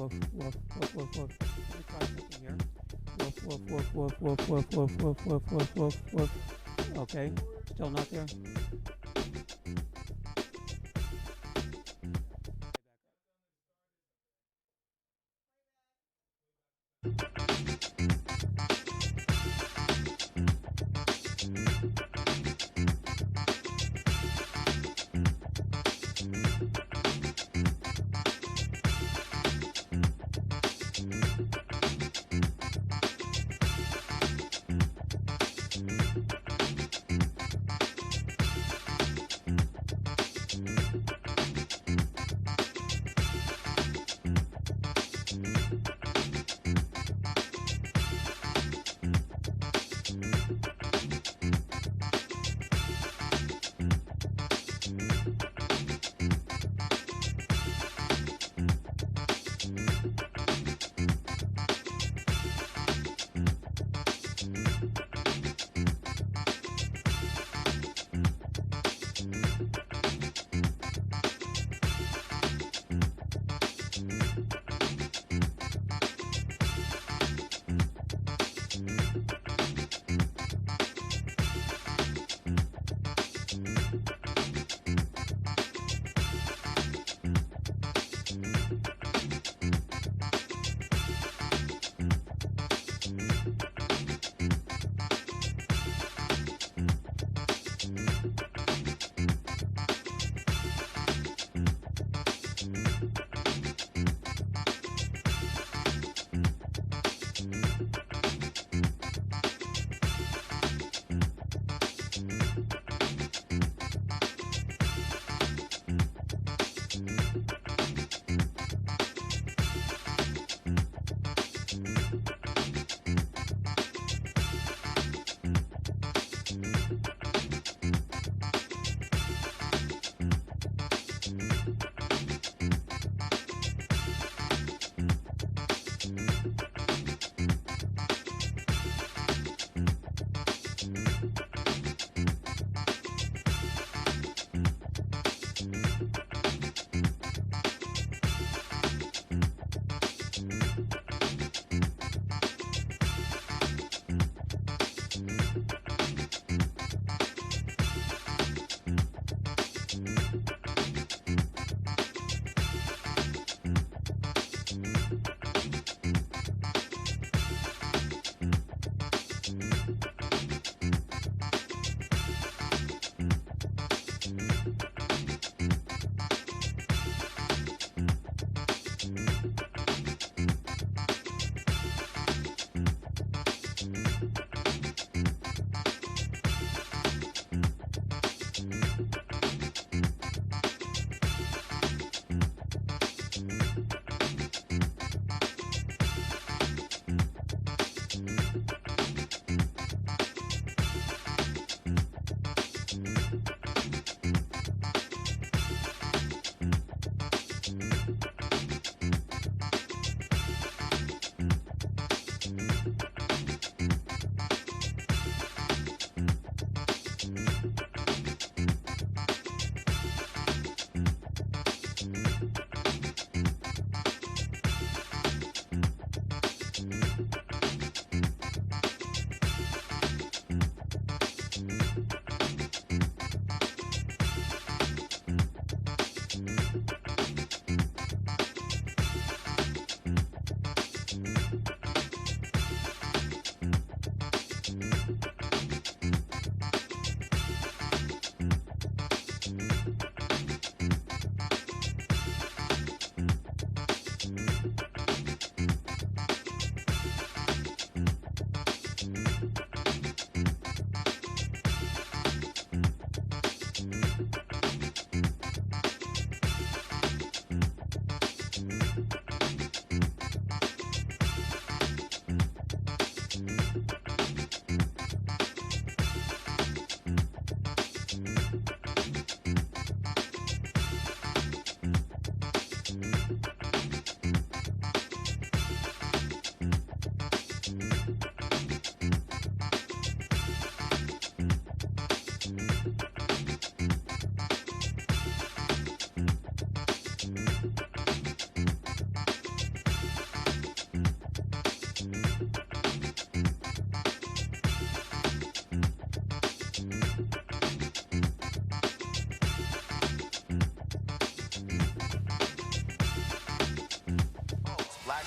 woof, woof, woof, woof, woof. Let me try something here. Woof, woof, woof, woof, woof, woof, woof, woof, woof, woof, woof, woof. Okay, still not there.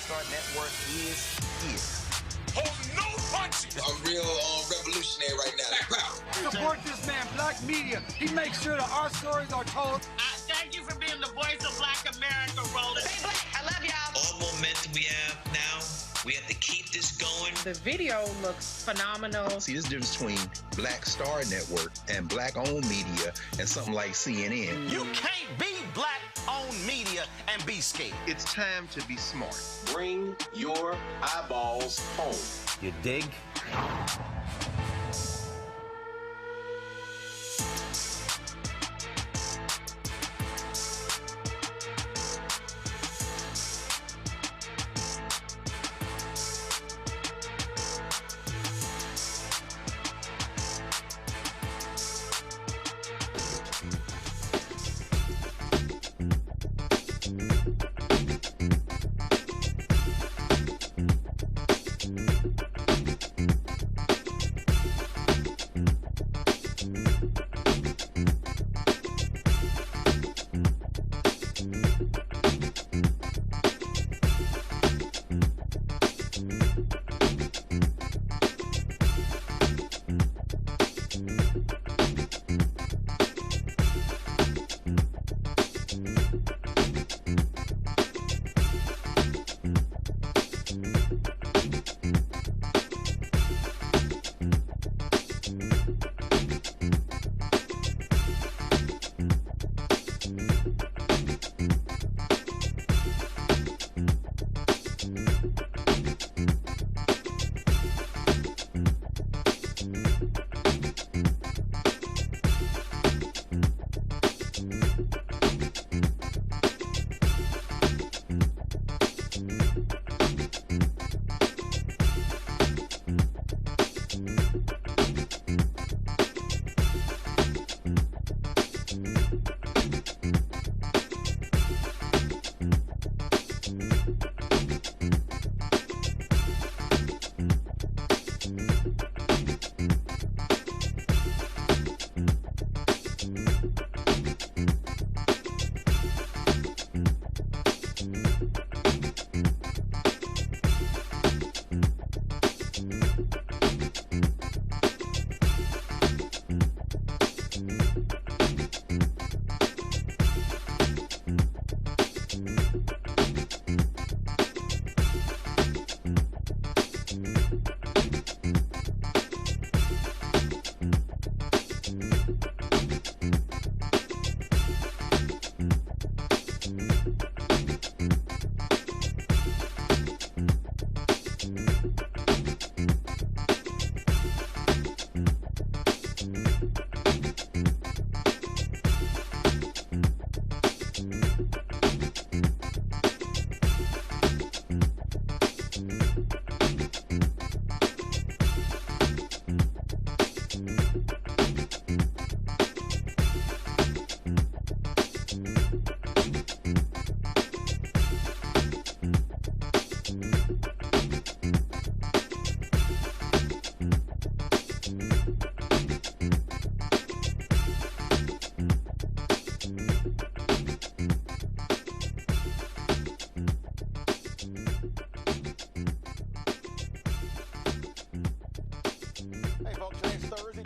Star Network is here. Hold no punches! I'm real revolutionary right now. Support this man, Black Media. He makes sure that our stories are told. Thank you for being the voice of Black America, Roland. Stay black. I love y'all. All momentum we have now, we have to keep this going. The video looks phenomenal. See, there's a difference between Black Star Network and Black-owned media and something like CNN. You can't be Black-owned media and be scared. It's time to be smart. Bring your eyeballs home. You dig?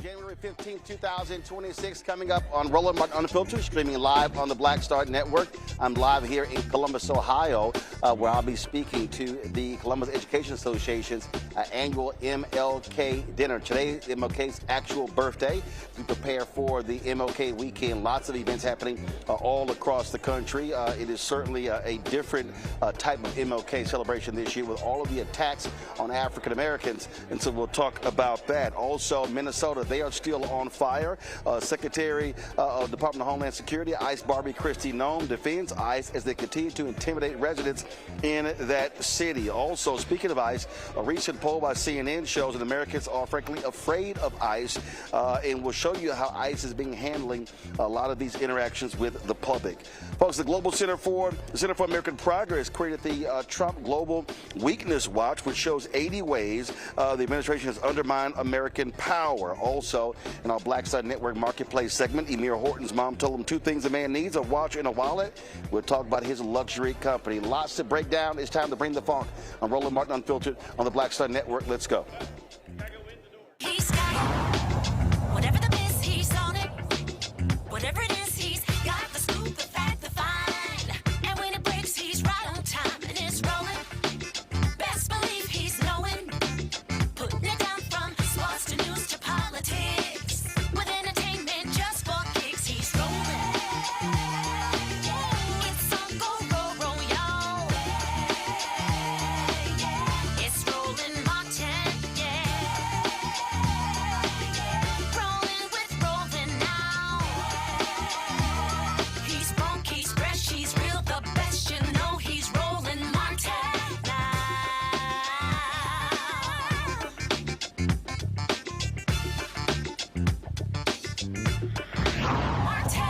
January 15th, 2026, coming up on Roland Unfiltered, streaming live on the Black Star Network. I'm live here in Columbus, Ohio, where I'll be speaking to the Columbus Education Association's annual MLK dinner. Today is MLK's actual birthday. We prepare for the MLK weekend. Lots of events happening all across the country. It is certainly a different type of MLK celebration this year with all of the attacks on African Americans. And so we'll talk about that. Also, Minnesota, they are still on fire. Secretary of Department of Homeland Security, ICE Barbie Kristi Noem, defends ICE as they continue to intimidate residents in that city. Also, speaking of ICE, a recent poll by CNN shows that Americans are frankly afraid of ICE, and we'll show you how ICE is being handling a lot of these interactions with the public. Folks, the Global Center for American Progress created the Trump Global Weakness Watch, which shows 80 ways the administration has undermined American power. Also, in our Black Side Network Marketplace segment, Emir Horton's mom told him two things a man needs: a watch and a wallet. We'll talk about his luxury company. Lots to break down. It's time to bring the funk on Roland Martin Unfiltered on the Black Star Network. Let's go. He's got whatever the biz, he's on it. Whatever it is, he's got the scoop, the fact, the find. And when it breaks, he's right on time and it's rolling. Best believe he's knowing. Putting it down from sports to news to politics. With entertainment just for kicks, he's rolling. It's on go, roll, y'all. It's Roland Martin, rolling with Roland now. He's funk, he's fresh, he's real, the best, you know he's Roland Martin now. Martin.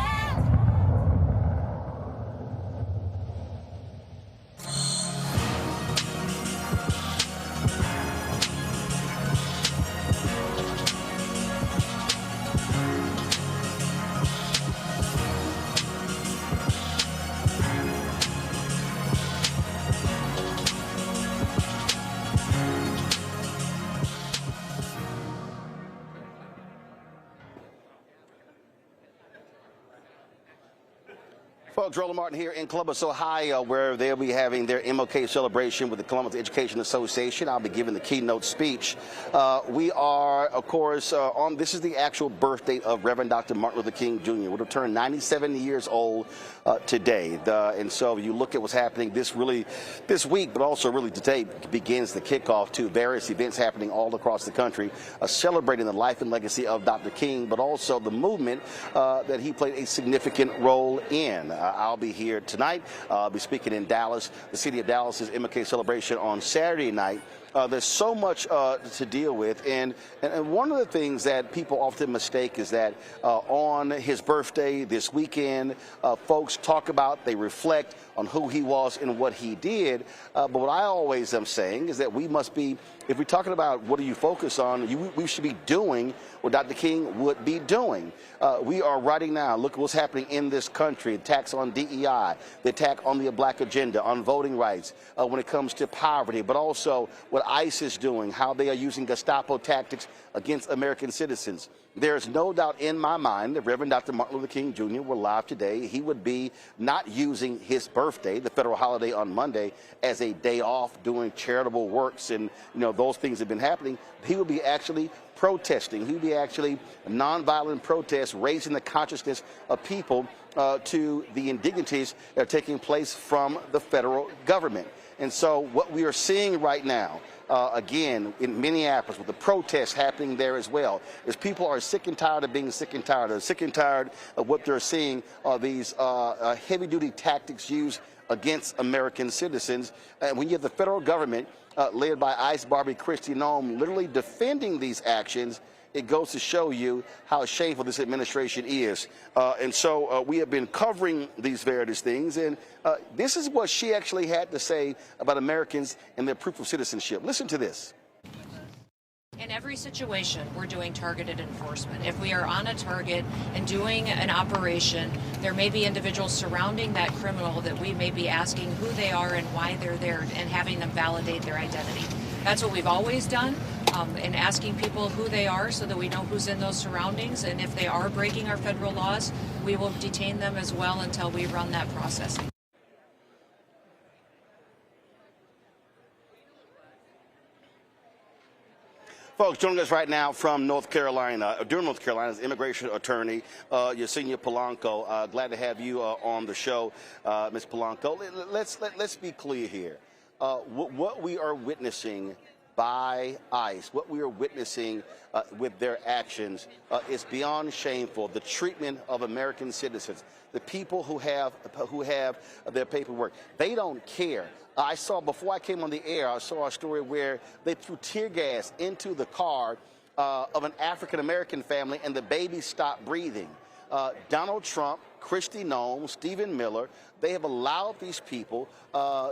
Folks, Roland Martin here in Columbus, Ohio, where they'll be having their MLK celebration with the Columbus Education Association. I'll be giving the keynote speech. We are, of course, this is the actual birth date of Reverend Dr. Martin Luther King Jr. Would have turned 97 years old today. And so you look at what's happening this week, but also really today begins the kickoff to various events happening all across the country, celebrating the life and legacy of Dr. King, but also the movement that he played a significant role in. I'll be here tonight. I'll be speaking in Dallas, the city of Dallas's MLK celebration on Saturday night. There's so much to deal with, and one of the things that people often mistake is that on his birthday this weekend, folks talk about, they reflect on who he was and what he did. But what I always am saying is that we must be, if we're talking about what do you focus on, we should be doing what Dr. King would be doing. We are writing now, look at what's happening in this country, attacks on DEI, the attack on the black agenda, on voting rights, when it comes to poverty, but also what ICE is doing, how they are using Gestapo tactics against American citizens. There's no doubt in my mind that Reverend Dr. Martin Luther King Jr. were alive today, he would be not using his birthday, the federal holiday on Monday, as a day off doing charitable works and, those things have been happening. He would be actually protesting. He would be actually nonviolent protests, raising the consciousness of people to the indignities that are taking place from the federal government. And so what we are seeing right now, again, in Minneapolis, with the protests happening there as well, is people are sick and tired of being sick and tired. They're sick and tired of what they're seeing are these heavy-duty tactics used against American citizens. And when you have the federal government, led by ICE Barbie Kristi Noem, literally defending these actions, it goes to show you how shameful this administration is. And so we have been covering these various things, and this is what she actually had to say about Americans and their proof of citizenship. Listen to this. In every situation, we're doing targeted enforcement. If we are on a target and doing an operation, there may be individuals surrounding that criminal that we may be asking who they are and why they're there and having them validate their identity. That's what we've always done, and asking people who they are so that we know who's in those surroundings. And if they are breaking our federal laws, we will detain them as well until we run that process. Folks, joining us right now from North Carolina, Durham, North Carolina, is immigration attorney Yesenia Planco. Glad to have you on the show, Ms. Planco. Let's be clear here. What we are witnessing by ICE, what we are witnessing with their actions is beyond shameful. The treatment of American citizens, the people who have their paperwork, they don't care. I saw, before I came on the air, I saw a story where they threw tear gas into the car of an African-American family and the baby stopped breathing. Donald Trump, Kristi Noem, Stephen Miller, they have allowed these people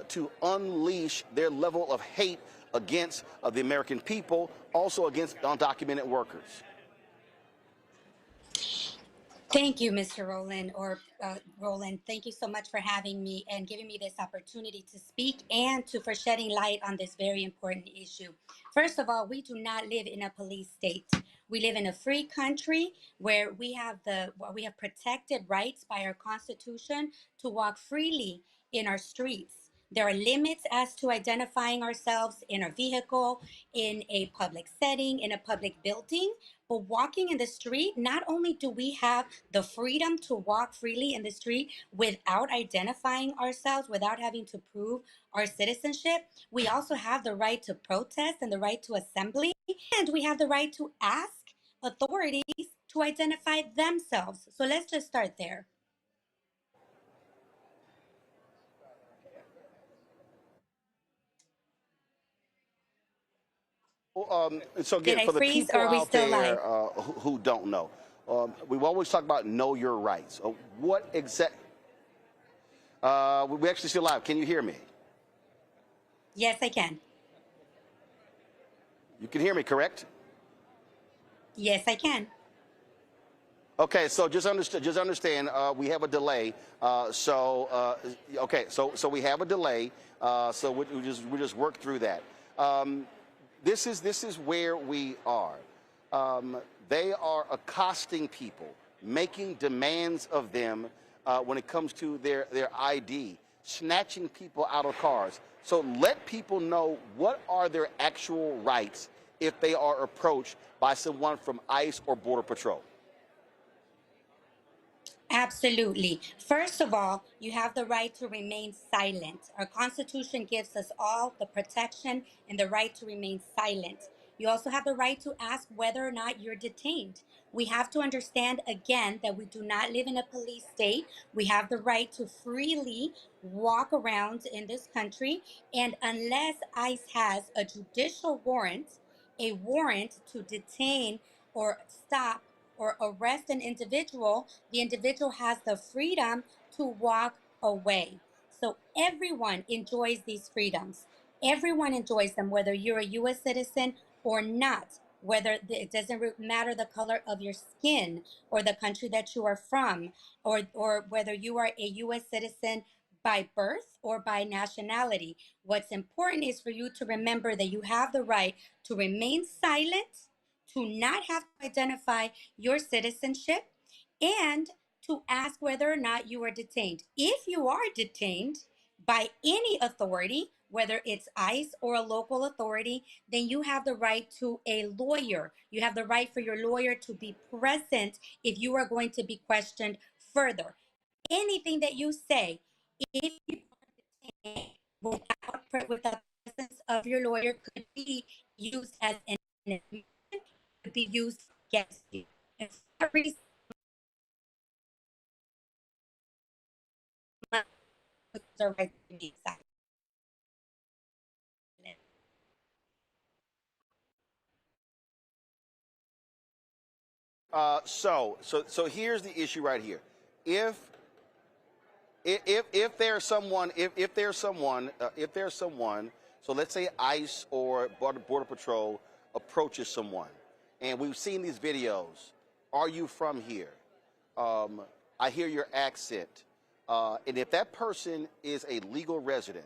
to unleash their level of hate against the American people, also against undocumented workers. Thank you, Mr. Roland, Roland. Thank you so much for having me and giving me this opportunity to speak and for shedding light on this very important issue. First of all, we do not live in a police state. We live in a free country where we have protected rights by our Constitution to walk freely in our streets. There are limits as to identifying ourselves in a vehicle, in a public setting, in a public building. But walking in the street, not only do we have the freedom to walk freely in the street without identifying ourselves, without having to prove our citizenship, we also have the right to protest and the right to assembly, and we have the right to ask authorities to identify themselves. So let's just start there. So again, for the people out there who don't know, we've always talked about know your rights. What exact? We actually see live. Can you hear me? Yes, I can. You can hear me, correct? Yes, I can. Okay, so just understand. We have a delay. Okay, so we have a delay. So we just work through that. This is where we are. They are accosting people, making demands of them when it comes to their ID, snatching people out of cars. So let people know what are their actual rights if they are approached by someone from ICE or Border Patrol. Absolutely. First of all, you have the right to remain silent. Our Constitution gives us all the protection and the right to remain silent. You also have the right to ask whether or not you're detained. We have to understand again that we do not live in a police state. We have the right to freely walk around in this country. And unless ICE has a judicial warrant, a warrant to detain or stop or arrest an individual, the individual has the freedom to walk away. So everyone enjoys these freedoms. Everyone enjoys them, whether you're a U.S. citizen or not, whether it doesn't matter the color of your skin or the country that you are from, or whether you are a U.S. citizen by birth or by nationality. What's important is for you to remember that you have the right to remain silent, to not have to identify your citizenship, and to ask whether or not you are detained. If you are detained by any authority, whether it's ICE or a local authority, then you have the right to a lawyer. You have the right for your lawyer to be present if you are going to be questioned further. Anything that you say, if you are detained without the presence of your lawyer, could be used as an impeachment, could be used against you. And for that reason, are right to be silent. So here's the issue right here. If there's someone, so let's say ICE or Border Patrol approaches someone, and we've seen these videos. Are you from here? I hear your accent. And if that person is a legal resident,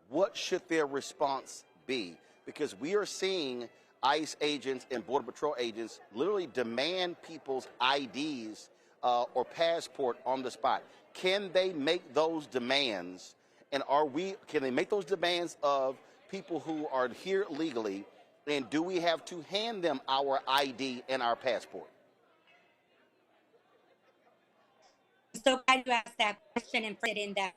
what should their response be? Because we are seeing ICE agents and Border Patrol agents literally demand people's IDs or passport on the spot. Can they make those demands? And can they make those demands of people who are here legally? And do we have to hand them our ID and our passport? So glad you asked that question and put it in that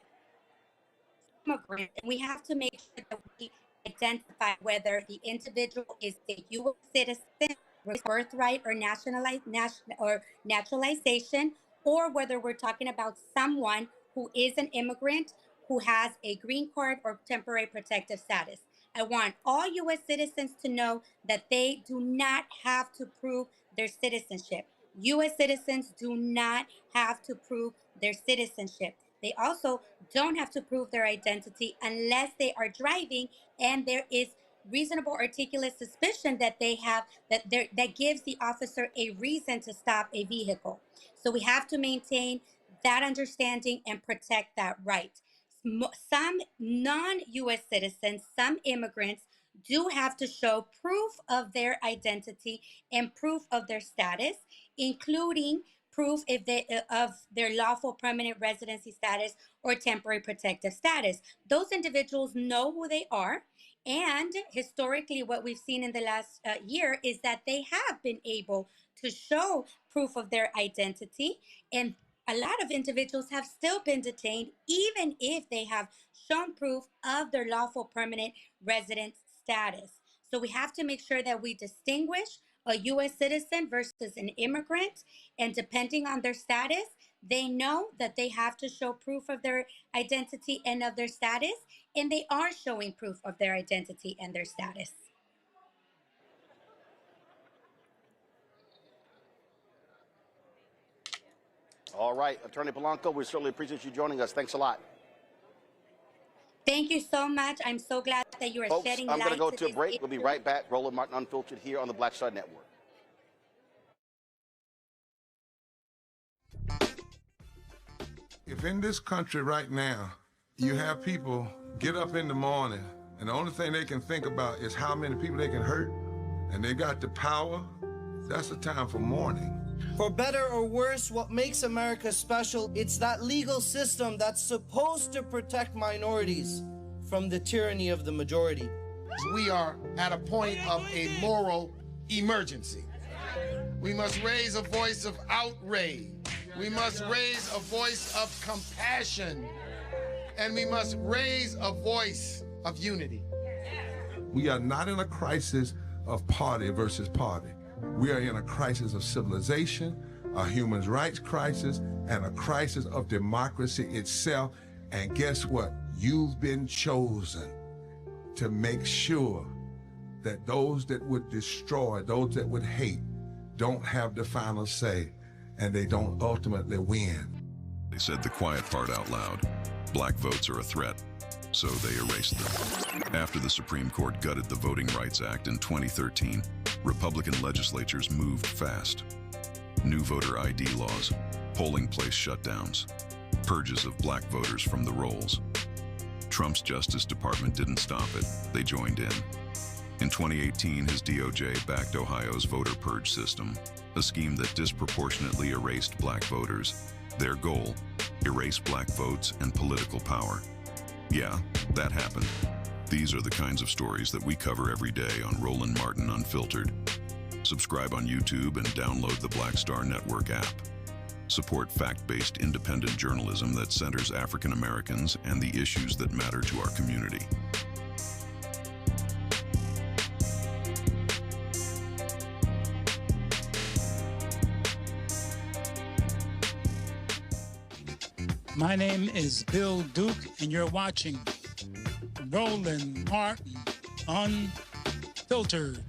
immigrant. And we have to make sure that we identify whether the individual is a U.S. citizen, birthright or naturalization, or whether we're talking about someone who is an immigrant who has a green card or temporary protective status. I want all U.S. citizens to know that they do not have to prove their citizenship. U.S. citizens do not have to prove their citizenship. They also don't have to prove their identity unless they are driving and there is reasonable articulate suspicion that they have, that gives the officer a reason to stop a vehicle. So we have to maintain that understanding and protect that right. Some non-U.S. citizens, some immigrants, do have to show proof of their identity and proof of their status, including proof of their lawful permanent residency status or temporary protective status. Those individuals know who they are. And historically, what we've seen in the last year is that they have been able to show proof of their identity. And a lot of individuals have still been detained, even if they have shown proof of their lawful permanent resident status. So we have to make sure that we distinguish a U.S. citizen versus an immigrant, and depending on their status, they know that they have to show proof of their identity and of their status, and they are showing proof of their identity and their status. All right, Attorney Planco, we certainly appreciate you joining us. Thanks a lot. Thank you so much. I'm so glad that you are Folks, shedding I'm light. going to go to a break. Issue. We'll be right back. Roland Martin Unfiltered here on the Black Star Network. If in this country right now, you have people get up in the morning and the only thing they can think about is how many people they can hurt, and they got the power, that's the time for mourning. For better or worse, what makes America special, it's that legal system that's supposed to protect minorities from the tyranny of the majority. We are at a point of a moral emergency. We must raise a voice of outrage. We must raise a voice of compassion. And we must raise a voice of unity. We are not in a crisis of party versus party. We are in a crisis of civilization, a human rights crisis, and a crisis of democracy itself. And guess what? You've been chosen to make sure that those that would destroy, those that would hate, don't have the final say, and they don't ultimately win. They said the quiet part out loud. Black votes are a threat, so they erased them. After the Supreme Court gutted the Voting Rights Act in 2013, Republican legislatures moved fast. New voter ID laws, polling place shutdowns, purges of black voters from the rolls. Trump's Justice Department didn't stop it, they joined in. In 2018, his DOJ backed Ohio's voter purge system, a scheme that disproportionately erased black voters. Their goal, erase black votes and political power. Yeah, that happened. These are the kinds of stories that we cover every day on Roland Martin Unfiltered. Subscribe on YouTube and download the Black Star Network app. Support fact-based independent journalism that centers African Americans and the issues that matter to our community. My name is Bill Duke, and you're watching Roland Martin Unfiltered.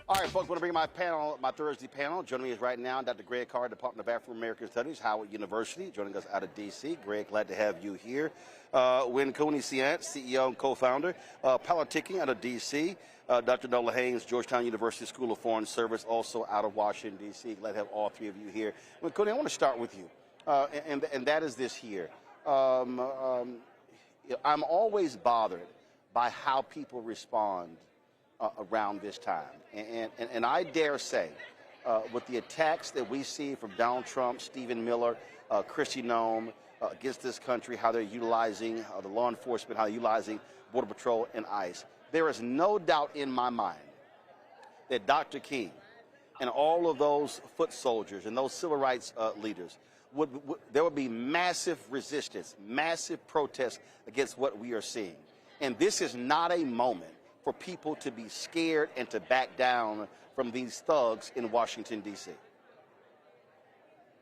All right, folks, I want to bring my panel, my Thursday panel. Joining me right now, Dr. Greg Carr, Department of African American Studies, Howard University, joining us out of D.C. Greg, glad to have you here. Win Cooney-Ciant, CEO and co-founder, politicking out of D.C. Dr. Nola Haynes, Georgetown University School of Foreign Service, also out of Washington, D.C. Glad to have all three of you here. Well, Cooney, I want to start with you, and that is this here. I'm always bothered by how people respond around this time. And I dare say, with the attacks that we see from Donald Trump, Stephen Miller, Kristi Noem, against this country, how they're utilizing the law enforcement, how they're utilizing Border Patrol and ICE, there is no doubt in my mind that Dr. King and all of those foot soldiers and those civil rights leaders, there would be massive resistance, massive protests against what we are seeing. And this is not a moment for people to be scared and to back down from these thugs in Washington, D.C.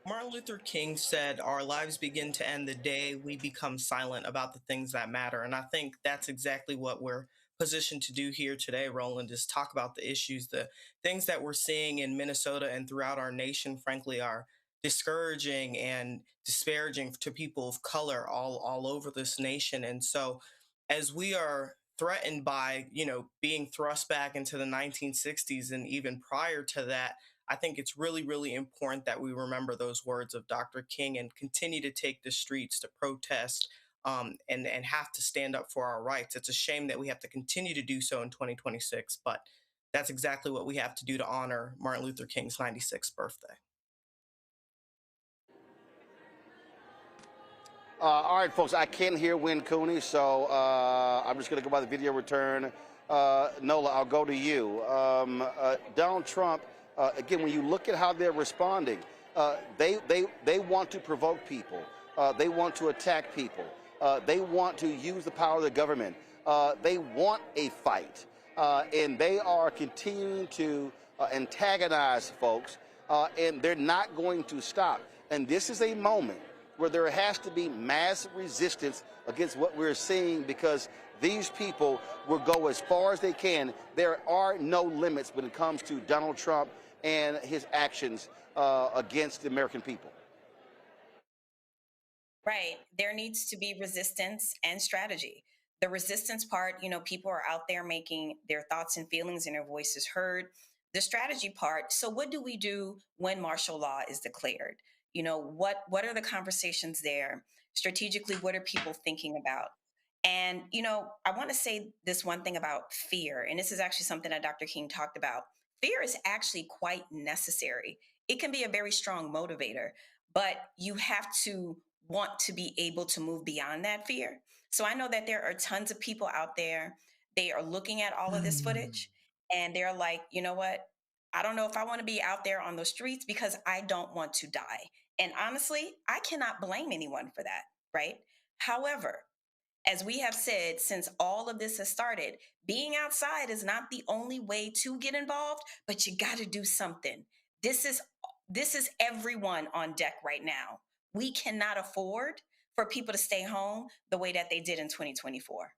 Martin Luther King said, our lives begin to end the day we become silent about the things that matter. And I think that's exactly what we're positioned to do here today, Roland, is talk about the issues, the things that we're seeing in Minnesota and throughout our nation, frankly, are discouraging and disparaging to people of color all over this nation. And so as we are threatened by, being thrust back into the 1960s and even prior to that, I think it's really, really important that we remember those words of Dr. King and continue to take the streets to protest and have to stand up for our rights. It's a shame that we have to continue to do so in 2026, but that's exactly what we have to do to honor Martin Luther King's 96th birthday. All right, folks, I can't hear Win Cooney, so I'm just going to go by the video return. Nola, I'll go to you. Donald Trump, again, when you look at how they're responding, they want to provoke people. They want to attack people. They want to use the power of the government. They want a fight. And they are continuing to antagonize folks, and they're not going to stop. And this is a moment where there has to be mass resistance against what we're seeing, because these people will go as far as they can. There are no limits when it comes to Donald Trump and his actions against the American people. Right. There needs to be resistance and strategy. The resistance part, people are out there making their thoughts and feelings and their voices heard. The strategy part, so what do we do when martial law is declared? What are the conversations there? Strategically, what are people thinking about? And, I want to say this one thing about fear, and this is actually something that Dr. King talked about. Fear is actually quite necessary. It can be a very strong motivator, but you have to want to be able to move beyond that fear. So I know that there are tons of people out there, they are looking at all of this footage and they're like, you know what? I don't know if I want to be out there on the streets because I don't want to die. And honestly, I cannot blame anyone for that, right? However, as we have said, since all of this has started, being outside is not the only way to get involved, but you got to do something. This is everyone on deck right now. We cannot afford for people to stay home the way that they did in 2024.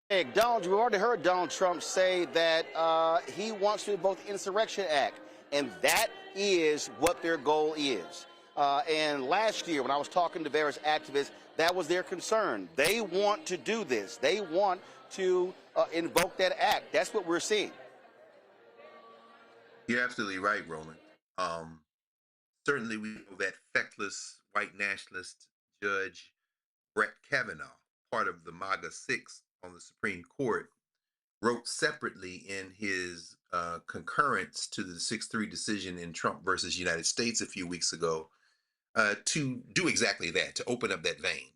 Hey, Donald, we've already heard Donald Trump say that he wants to vote the Insurrection Act, and that is what their goal is. And last year, when I was talking to various activists, that was their concern. They want to do this. They want to invoke that act. That's what we're seeing. You're absolutely right, Roland. Certainly, we know that feckless white nationalist Judge Brett Kavanaugh, part of the MAGA 6 on the Supreme Court, wrote separately in his concurrence to the 6-3 decision in Trump versus United States a few weeks ago to do exactly that, to open up that vein.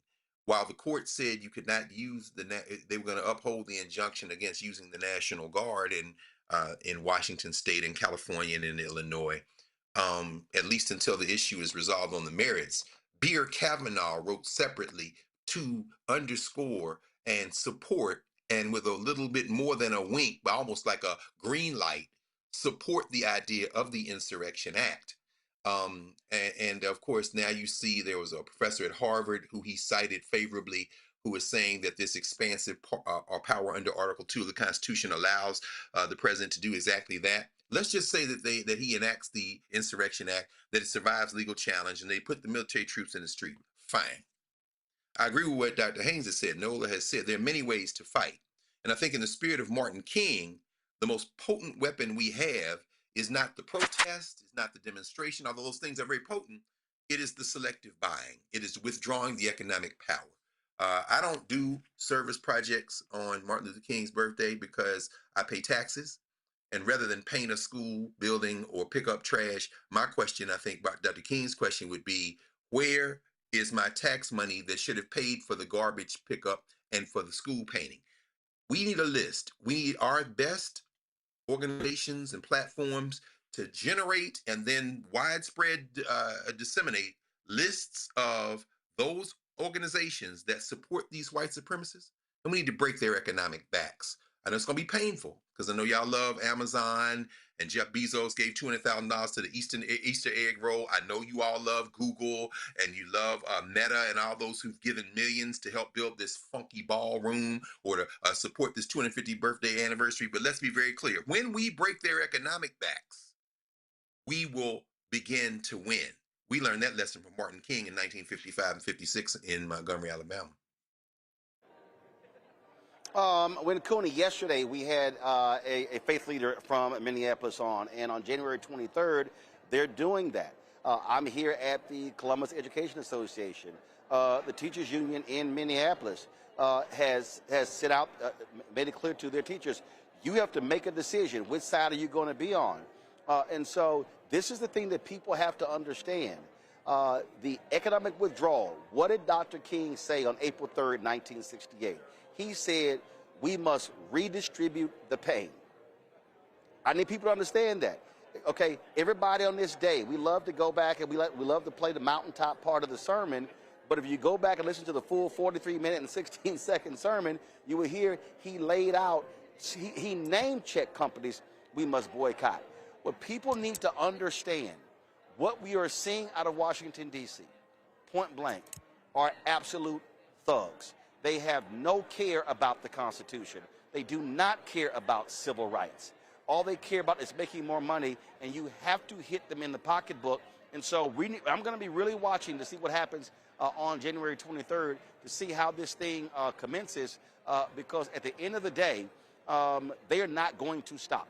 While the court said you could not use they were going to uphold the injunction against using the National Guard in Washington State and California and in Illinois, at least until the issue is resolved on the merits. Beer Kavanaugh wrote separately to underscore and support, and with a little bit more than a wink, but almost like a green light, support the idea of the Insurrection Act. And of course, now you see there was a professor at Harvard who he cited favorably, who is saying that this expansive power under Article 2 of the Constitution allows the president to do exactly that. Let's just say that he enacts the Insurrection Act, that it survives legal challenge, and they put the military troops in the street. Fine. I agree with what Dr. Haynes has said. Nola has said there are many ways to fight. And I think in the spirit of Martin King, the most potent weapon we have is not the protest, it's not the demonstration, although those things are very potent. It is the selective buying. It is withdrawing the economic power. I don't do service projects on Martin Luther King's birthday because I pay taxes. And rather than paint a school building or pick up trash, my question, I think, Dr. King's question would be, where is my tax money that should have paid for the garbage pickup and for the school painting? We need a list. We need our best organizations and platforms to generate and then widespread disseminate lists of those organizations that support these white supremacists. And we need to break their economic backs. I know it's going to be painful because I know y'all love Amazon and Jeff Bezos gave $200,000 to the Easter egg roll. I know you all love Google and you love Meta and all those who've given millions to help build this funky ballroom or to support this 250th birthday anniversary. But let's be very clear. When we break their economic backs, we will begin to win. We learned that lesson from Martin King in 1955 and 56 in Montgomery, Alabama. When Cooney, yesterday we had a faith leader from Minneapolis on, and on January 23rd, they're doing that. I'm here at the Columbus Education Association. The teachers union in Minneapolis has set out, made it clear to their teachers, you have to make a decision. Which side are you going to be on? And so this is the thing that people have to understand. The economic withdrawal. What did Dr. King say on April 3rd, 1968? He said, we must redistribute the pain. I need people to understand that. Okay, everybody on this day, we love to go back and we love to play the mountaintop part of the sermon, but if you go back and listen to the full 43-minute and 16-second sermon, you will hear he laid out, he name checked companies we must boycott. What people need to understand, what we are seeing out of Washington, D.C., point blank, are absolute thugs. They have no care about the Constitution. They do not care about civil rights. All they care about is making more money, and you have to hit them in the pocketbook. And so I'm going to be really watching to see what happens on January 23rd to see how this thing commences, because at the end of the day, they are not going to stop.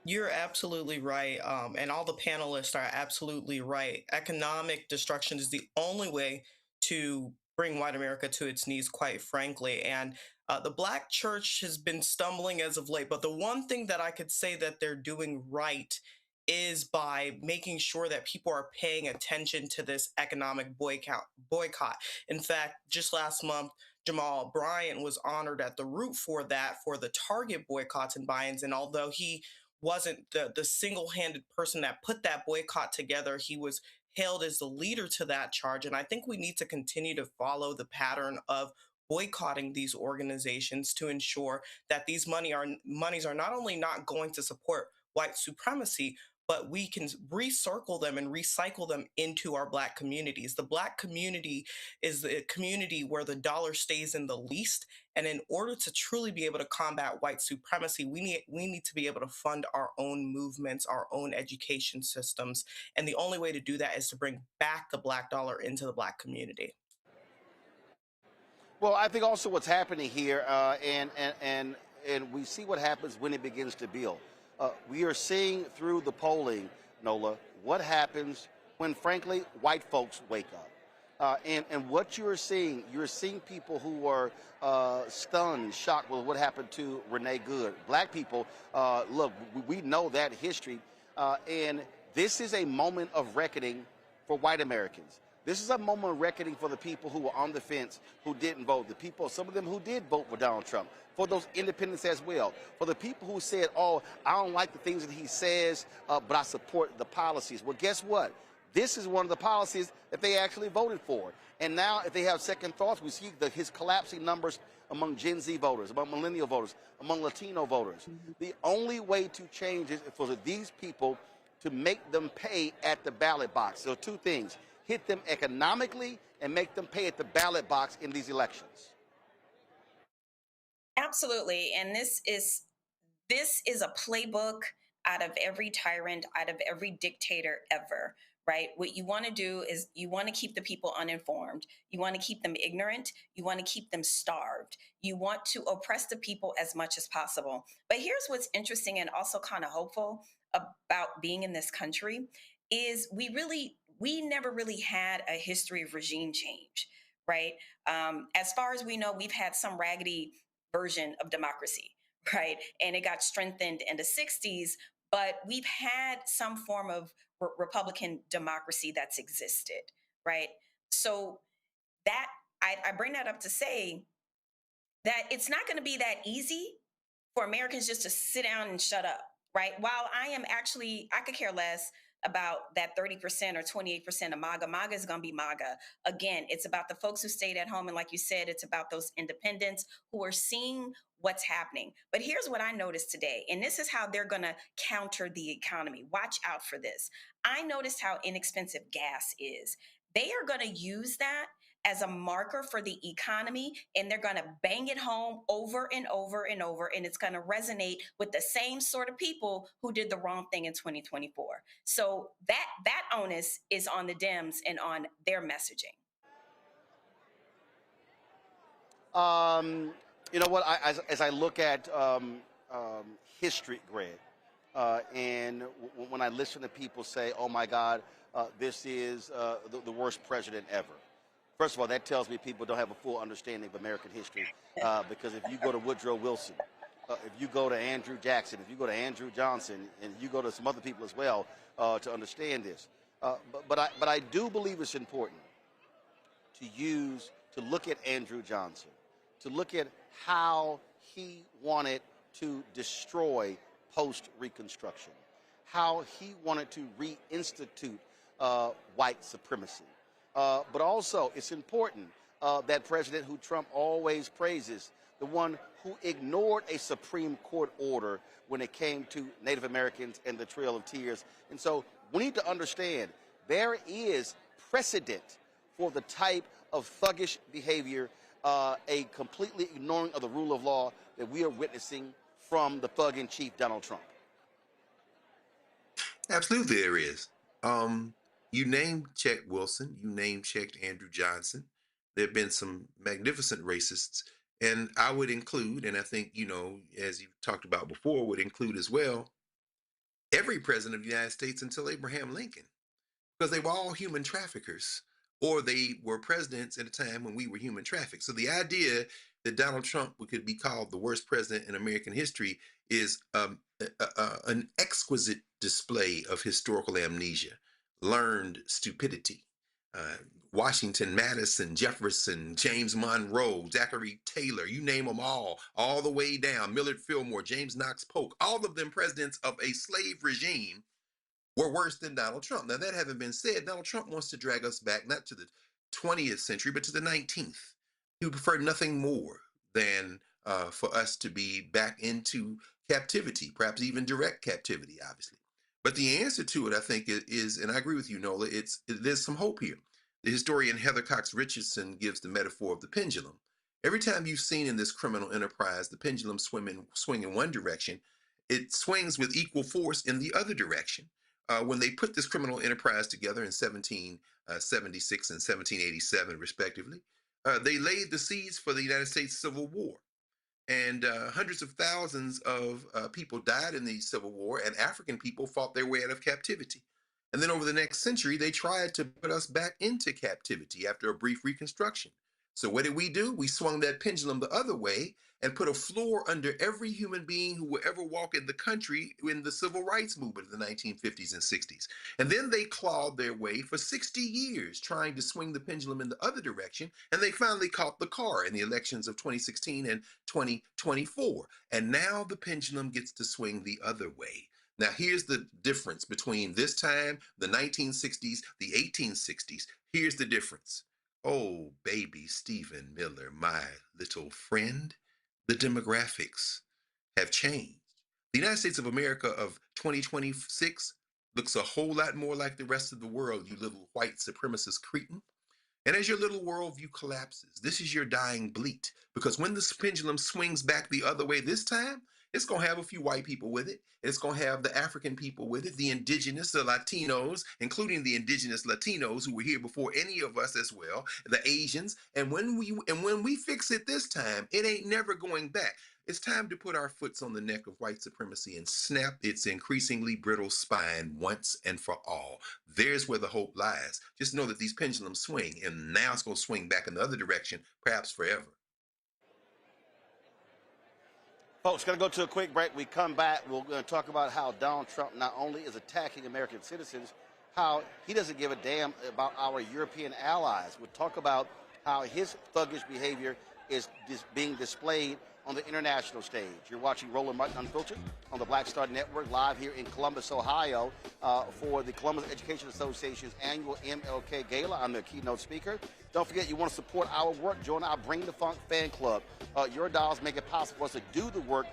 You're absolutely right. And all the panelists are absolutely right. Economic destruction is the only way to bring white America to its knees, quite frankly. And the Black church has been stumbling as of late. But the one thing that I could say that they're doing right is by making sure that people are paying attention to this economic boycott. In fact, just last month, Jamal Bryant was honored at the root for that, for the Target boycotts and buy-ins. And although he wasn't the single-handed person that put that boycott together, he was hailed as the leader to that charge. And I think we need to continue to follow the pattern of boycotting these organizations to ensure that these monies are not only not going to support white supremacy, but we can recircle them and recycle them into our Black communities. The Black community is the community where the dollar stays in the least. And in order to truly be able to combat white supremacy, we need to be able to fund our own movements, our own education systems. And the only way to do that is to bring back the Black dollar into the Black community. Well, I think also what's happening here, and we see what happens when it begins to build. We are seeing through the polling, Nola, what happens when, frankly, white folks wake up. And what you're seeing people who are stunned, shocked with what happened to Renee Good. Black people, look, we know that history. And this is a moment of reckoning for white Americans. This is a moment of reckoning for the people who were on the fence, who didn't vote, the people, some of them who did vote for Donald Trump, for those independents as well, for the people who said, oh, I don't like the things that he says, but I support the policies. Well, guess what? This is one of the policies that they actually voted for. And now if they have second thoughts, we see his collapsing numbers among Gen Z voters, among millennial voters, among Latino voters. The only way to change is for these people to make them pay at the ballot box. So two things. Hit them economically and make them pay at the ballot box in these elections. Absolutely. And this is a playbook out of every tyrant, out of every dictator ever, right? What you want to do is you want to keep the people uninformed. You want to keep them ignorant. You want to keep them starved. You want to oppress the people as much as possible. But here's what's interesting and also kind of hopeful about being in this country is we never really had a history of regime change, right? As far as we know, we've had some raggedy version of democracy, right? And it got strengthened in the 60s, but we've had some form of Republican democracy that's existed, right? So that I bring that up to say that it's not going to be that easy for Americans just to sit down and shut up, right? While I could care less about that 30% or 28% of MAGA. MAGA is going to be MAGA. Again, it's about the folks who stayed at home. And like you said, it's about those independents who are seeing what's happening. But here's what I noticed today, and this is how they're going to counter the economy. Watch out for this. I noticed how inexpensive gas is. They are going to use that as a marker for the economy, and they're going to bang it home over and over and over, and it's going to resonate with the same sort of people who did the wrong thing in 2024. So that onus is on the Dems and on their messaging. You know what? As I look at history, Greg, and when I listen to people say, "Oh my God, this is the worst president ever," first of all, that tells me people don't have a full understanding of American history. Because if you go to Woodrow Wilson, if you go to Andrew Jackson, if you go to Andrew Johnson, and you go to some other people as well to understand this, but I do believe it's important to look at Andrew Johnson, to look at how he wanted to destroy post-Reconstruction, how he wanted to reinstitute white supremacy. But also, it's important that president who Trump always praises, the one who ignored a Supreme Court order when it came to Native Americans and the Trail of Tears. And so we need to understand there is precedent for the type of thuggish behavior, a completely ignoring of the rule of law that we are witnessing from the thug-in-chief Donald Trump. Absolutely, there is. You name-checked Wilson. You name-checked Andrew Johnson. There have been some magnificent racists. And I would include, and I think, as you've talked about before, would include as well, every president of the United States until Abraham Lincoln, because they were all human traffickers, or they were presidents at a time when we were human trafficked. So the idea that Donald Trump could be called the worst president in American history is an exquisite display of historical amnesia, learned stupidity. Washington, Madison, Jefferson, James Monroe, Zachary Taylor, you name them all the way down, Millard Fillmore, James Knox Polk, all of them presidents of a slave regime were worse than Donald Trump. Now, that having been said, Donald Trump wants to drag us back not to the 20th century, but to the 19th. He would prefer nothing more than for us to be back into captivity, perhaps even direct captivity, obviously. But the answer to it, I think, is, and I agree with you, Nola, there's some hope here. The historian Heather Cox Richardson gives the metaphor of the pendulum. Every time you've seen in this criminal enterprise the pendulum swing in one direction, it swings with equal force in the other direction. When they put this criminal enterprise together in 1776 and 1787, respectively, they laid the seeds for the United States Civil War. And hundreds of thousands of people died in the Civil War, and African people fought their way out of captivity. And then over the next century, they tried to put us back into captivity after a brief reconstruction. So what did? We swung that pendulum the other way and put a floor under every human being who would ever walk in the country in the civil rights movement of the 1950s and 60s. And then they clawed their way for 60 years trying to swing the pendulum in the other direction. And they finally caught the car in the elections of 2016 and 2024. And now the pendulum gets to swing the other way. Now, here's the difference between this time, the 1960s, the 1860s. Here's the difference. Oh, baby Stephen Miller, my little friend, the demographics have changed. The United States of America of 2026 looks a whole lot more like the rest of the world, you little white supremacist cretin. And as your little worldview collapses, this is your dying bleat. Because when the pendulum swings back the other way this time, it's going to have a few white people with it. It's going to have the African people with it, the indigenous, the Latinos, including the indigenous Latinos who were here before any of us as well, the Asians. And when we fix it this time, it ain't never going back. It's time to put our foots on the neck of white supremacy and snap its increasingly brittle spine once and for all. There's where the hope lies. Just know that these pendulums swing, and now it's going to swing back in the other direction, perhaps forever. Folks, going to go to a quick break. We come back. We're going to talk about how Donald Trump not only is attacking American citizens, how he doesn't give a damn about our European allies. We'll talk about how his thuggish behavior is being displayed on the international stage. You're watching Roland Martin Unfiltered on the Black Star Network, live here in Columbus, Ohio, for the Columbus Education Association's annual MLK Gala. I'm the keynote speaker. Don't forget, you want to support our work, join our Bring the Funk fan club. Your dollars make it possible for us to do the work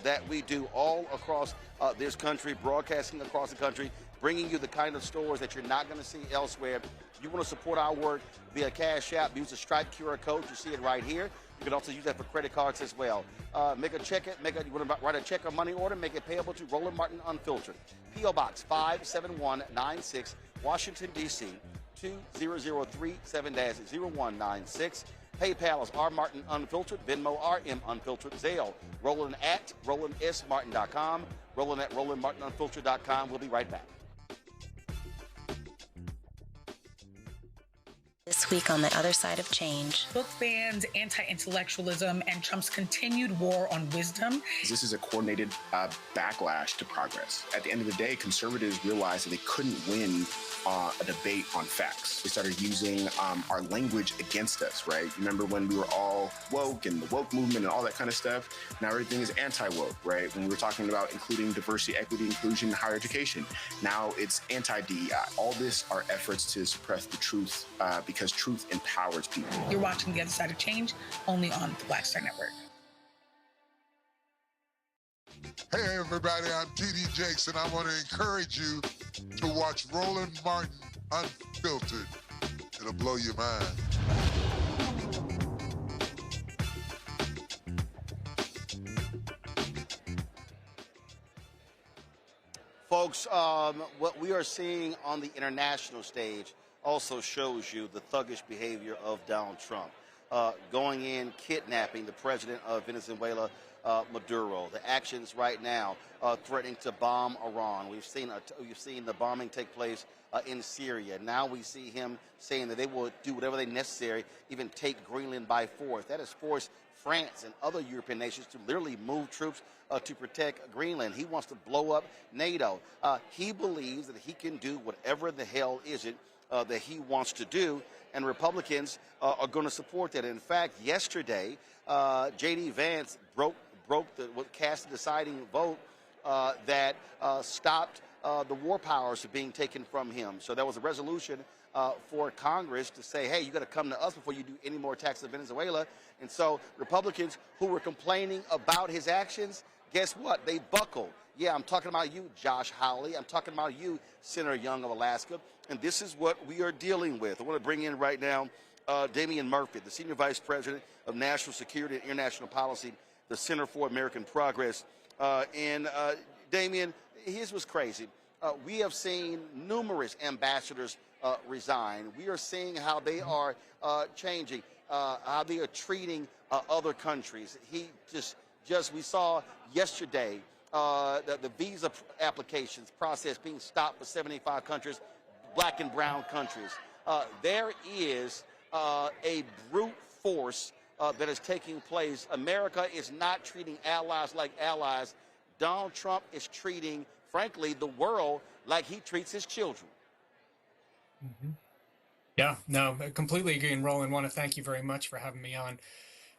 that we do all across this country, broadcasting across the country, bringing you the kind of stories that you're not going to see elsewhere. If you want to support our work via Cash App, use the Stripe QR code. You see it right here. You can also use that for credit cards as well. You want to write a check or money order, make it payable to Roland Martin Unfiltered. P.O. Box 57196, Washington, D.C. 20037-0196. PayPal is R Martin Unfiltered, Venmo RM Unfiltered, Zelle, Roland at RolandSMartin.com, Roland at RolandMartinUnfiltered.com. We'll be right back. This week on The Other Side of Change. Book bans, anti-intellectualism, and Trump's continued war on wisdom. This is a coordinated backlash to progress. At the end of the day, conservatives realized that they couldn't win a debate on facts. They started using our language against us, right? Remember when we were all woke and the woke movement and all that kind of stuff? Now everything is anti-woke, right? When we were talking about including diversity, equity, inclusion, and higher education, now it's anti-DEI. All this are efforts to suppress the truth because truth empowers people. You're watching The Other Side of Change only on the Black Star Network. Hey everybody, I'm T.D. Jakes, and I want to encourage you to watch Roland Martin Unfiltered. It'll blow your mind. Folks, what we are seeing on the international stage also shows you the thuggish behavior of Donald Trump. Going in, kidnapping the president of Venezuela, Maduro. The actions right now threatening to bomb Iran. We've seen the bombing take place in Syria. Now we see him saying that they will do whatever they necessary, even take Greenland by force. That has forced France and other European nations to literally move troops to protect Greenland. He wants to blow up NATO. He believes that he can do whatever the hell is it that he wants to do, and Republicans are going to support that. In fact, yesterday, J.D. Vance cast the deciding vote that stopped the war powers from being taken from him. So there was a resolution for Congress to say, hey, you got to come to us before you do any more attacks in Venezuela. And so Republicans who were complaining about his actions, guess what? They buckled. Yeah, I'm talking about you, Josh Hawley. I'm talking about you, Senator Young of Alaska. And this is what we are dealing with. I want to bring in right now Damian Murphy, the Senior Vice President of National Security and International Policy, the Center for American Progress. Damian, here's what's crazy. We have seen numerous ambassadors resign. We are seeing how they are changing, how they are treating other countries. We saw yesterday the visa applications process being stopped for 75 countries, black and brown countries. There is a brute force that is taking place. America is not treating allies like allies. Donald Trump is treating, frankly, the world like he treats his children. Mm-hmm. Yeah, no, I completely agree. And Roland, want to thank you very much for having me on.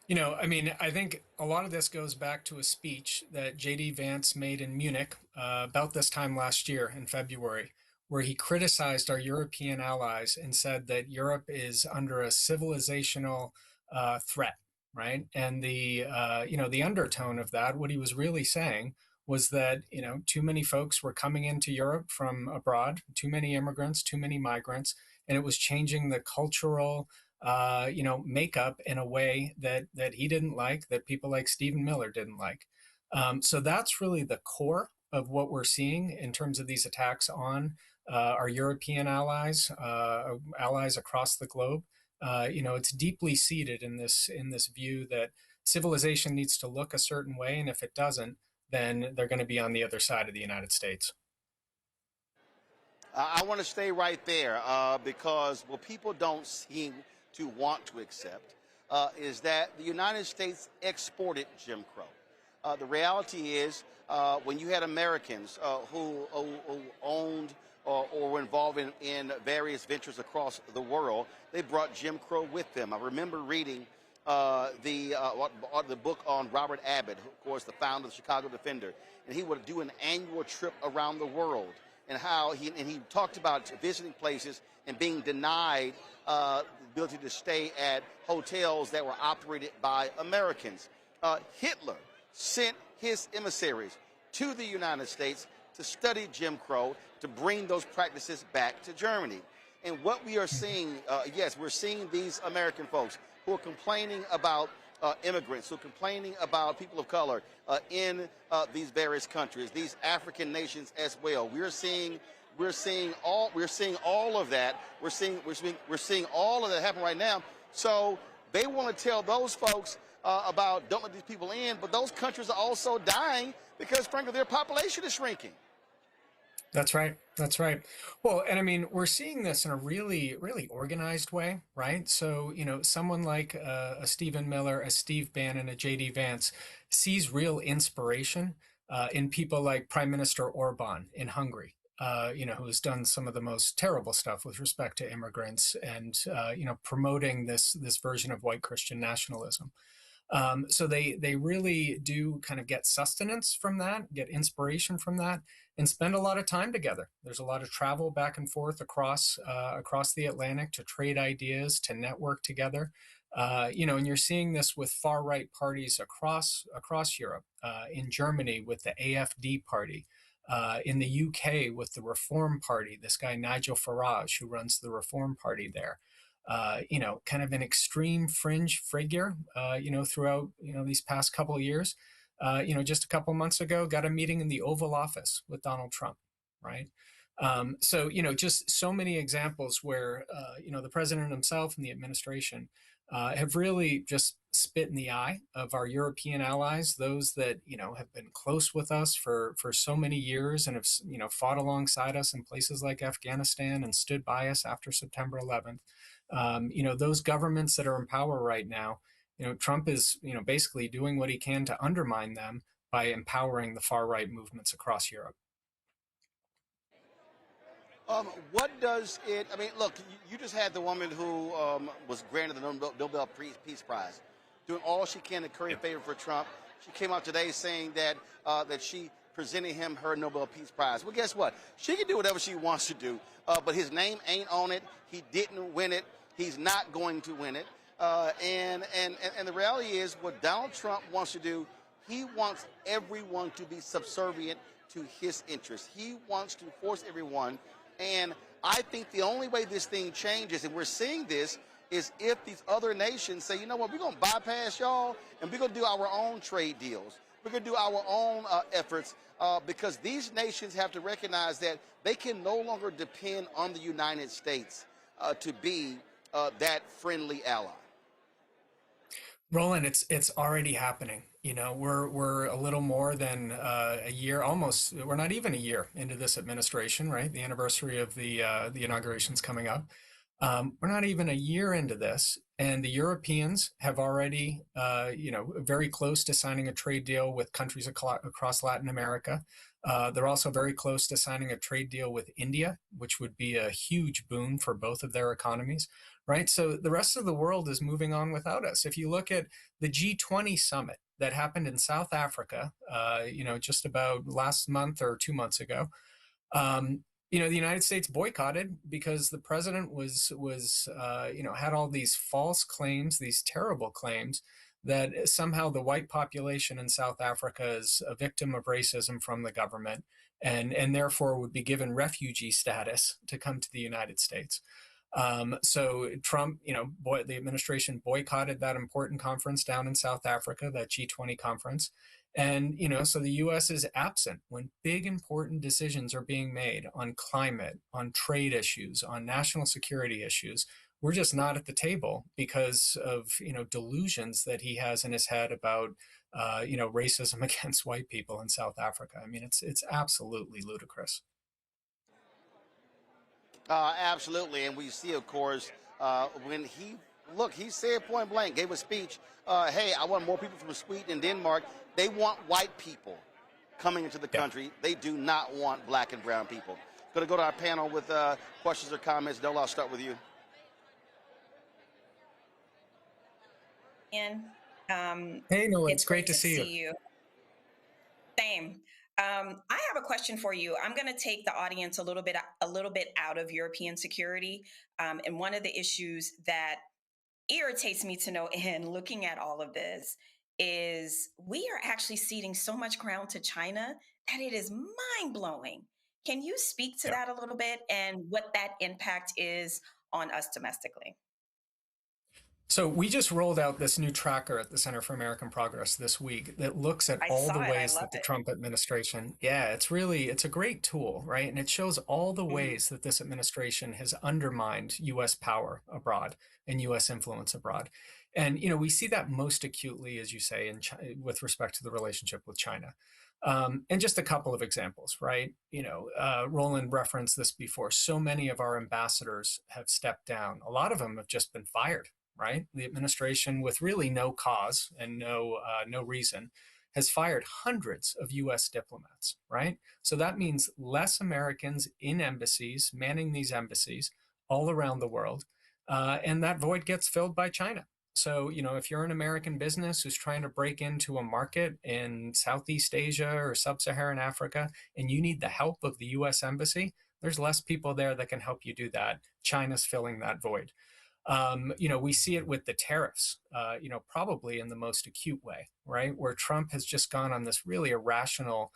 You know, I mean, I think a lot of this goes back to a speech that J.D. Vance made in Munich about this time last year in February, where he criticized our European allies and said that Europe is under a civilizational threat, right? And the undertone of that, what he was really saying was that, too many folks were coming into Europe from abroad, too many immigrants, too many migrants, and it was changing the cultural makeup in a way that he didn't like, that people like Stephen Miller didn't like. So that's really the core of what we're seeing in terms of these attacks on our European allies, allies across the globe. It's deeply seated in this view that civilization needs to look a certain way, and if it doesn't, then they're going to be on the other side of the United States. I want to stay right there because what people don't seem to want to accept is that the United States exported Jim Crow. The reality is when you had Americans who owned or were involved in various ventures across the world, they brought Jim Crow with them. I remember reading the book on Robert Abbott, of course, the founder of the Chicago Defender, and he would do an annual trip around the world, and how he talked about visiting places and being denied the ability to stay at hotels that were operated by Americans. Hitler sent his emissaries to the United States to study Jim Crow, to bring those practices back to Germany. And what we are seeing, yes, we're seeing these American folks who are complaining about immigrants, who are complaining about people of color in these various countries, these African nations as well. We're seeing all of that. We're seeing all of that happen right now. So they want to tell those folks about don't let these people in, but those countries are also dying because, frankly, their population is shrinking. That's right. That's right. Well, and I mean, we're seeing this in a really, really organized way, right? So, someone like a Stephen Miller, a Steve Bannon, a J.D. Vance sees real inspiration in people like Prime Minister Orban in Hungary, who has done some of the most terrible stuff with respect to immigrants and, promoting this version of white Christian nationalism. So they really do kind of get sustenance from that, get inspiration from that, and spend a lot of time together. There's a lot of travel back and forth across the Atlantic to trade ideas, to network together. And you're seeing this with far right parties across Europe, in Germany with the AfD party, in the UK with the Reform Party, this guy Nigel Farage, who runs the Reform Party there. Kind of an extreme fringe figure, throughout, these past couple of years. Just a couple months ago, got a meeting in the Oval Office with Donald Trump, right? So, just so many examples where, the president himself and the administration have really just spit in the eye of our European allies, those that, have been close with us for so many years and have, fought alongside us in places like Afghanistan and stood by us after September 11th. Those governments that are in power right now, Trump is, basically doing what he can to undermine them by empowering the far right movements across Europe. What does it, look, you just had the woman who was granted the Nobel Peace Prize, doing all she can to curry favor for Trump. She came out today saying that she presented him her Nobel Peace Prize. Well, guess what? She can do whatever she wants to do, but his name ain't on it. He didn't win it. He's not going to win it. And the reality is what Donald Trump wants to do, he wants everyone to be subservient to his interests. He wants to force everyone. And I think the only way this thing changes, and we're seeing this, is if these other nations say, you know what, we're going to bypass y'all, and we're going to do our own trade deals. We're going to do our own efforts, because these nations have to recognize that they can no longer depend on the United States to be that friendly ally. Roland, it's already happening. We're a little more than a year, almost. We're not even a year into this administration, right? The anniversary of the inauguration's coming up. We're not even a year into this, and the Europeans have already, very close to signing a trade deal with countries across Latin America. They're also very close to signing a trade deal with India, which would be a huge boon for both of their economies, right? So the rest of the world is moving on without us. If you look at the G20 summit that happened in South Africa, just about last month or 2 months ago, the United States boycotted because the president was had all these false claims, these terrible claims that somehow the white population in South Africa is a victim of racism from the government and therefore would be given refugee status to come to the United States. So Trump, the administration boycotted that important conference down in South Africa, that G20 conference. And, so the U.S. is absent when big, important decisions are being made on climate, on trade issues, on national security issues. We're just not at the table because of, delusions that he has in his head about, racism against white people in South Africa. It's absolutely ludicrous. Absolutely. And we see, of course, when he said point blank, gave a speech, hey, I want more people from Sweden and Denmark. They want white people coming into the country. They do not want black and brown people. Going to go to our panel with questions or comments. Noel, I'll start with you. And Hey, Noah, it's it's great great to to see you. see you. Same. I have a question for you. I'm going to take the audience a little bit out of European security. And one of the issues that irritates me to no end looking at all of this is we are actually ceding so much ground to China that it is mind blowing. Can you speak to that a little bit and what that impact is on us domestically? So we just rolled out this new tracker at the Center for American Progress this week that looks at I all saw the it. I ways love that the it. Trump administration, it's a great tool, right? And it shows all the Mhm. ways that this administration has undermined US power abroad and US influence abroad. And, we see that most acutely, as you say, with respect to the relationship with China. And just a couple of examples, right? Roland referenced this before. So many of our ambassadors have stepped down. A lot of them have just been fired, right? The administration, with really no cause and no reason, has fired hundreds of U.S. diplomats, right? So that means less Americans in embassies, manning these embassies all around the world, and that void gets filled by China. So, if you're an American business who's trying to break into a market in Southeast Asia or Sub-Saharan Africa, and you need the help of the U.S. Embassy, there's less people there that can help you do that. China's filling that void. We see it with the tariffs, probably in the most acute way, right? Where Trump has just gone on this really irrational,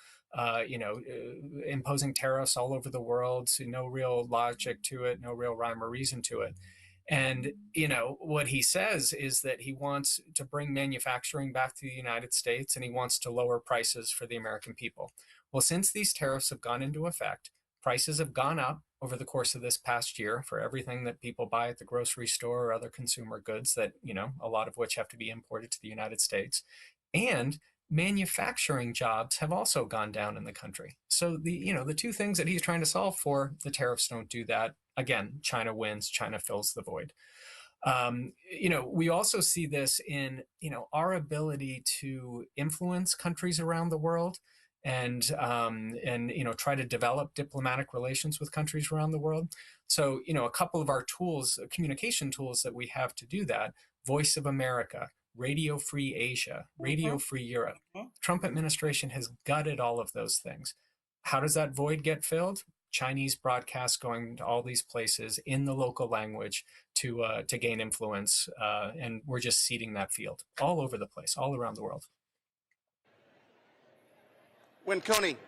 imposing tariffs all over the world, so no real logic to it, no real rhyme or reason to it. And, what he says is that he wants to bring manufacturing back to the United States and he wants to lower prices for the American people. Well, since these tariffs have gone into effect, prices have gone up over the course of this past year for everything that people buy at the grocery store or other consumer goods that, a lot of which have to be imported to the United States. And manufacturing jobs have also gone down in the country. So the two things that he's trying to solve for, the tariffs don't do that. Again, China wins, China fills the void. We also see this in, our ability to influence countries around the world and try to develop diplomatic relations with countries around the world. So, a couple of our tools, communication tools that we have to do that, Voice of America, Radio Free Asia, Radio Free Europe. Trump administration has gutted all of those things. How does that void get filled? Chinese broadcasts going to all these places in the local language to gain influence, and we're just seeding that field all over the place, all around the world. Coney.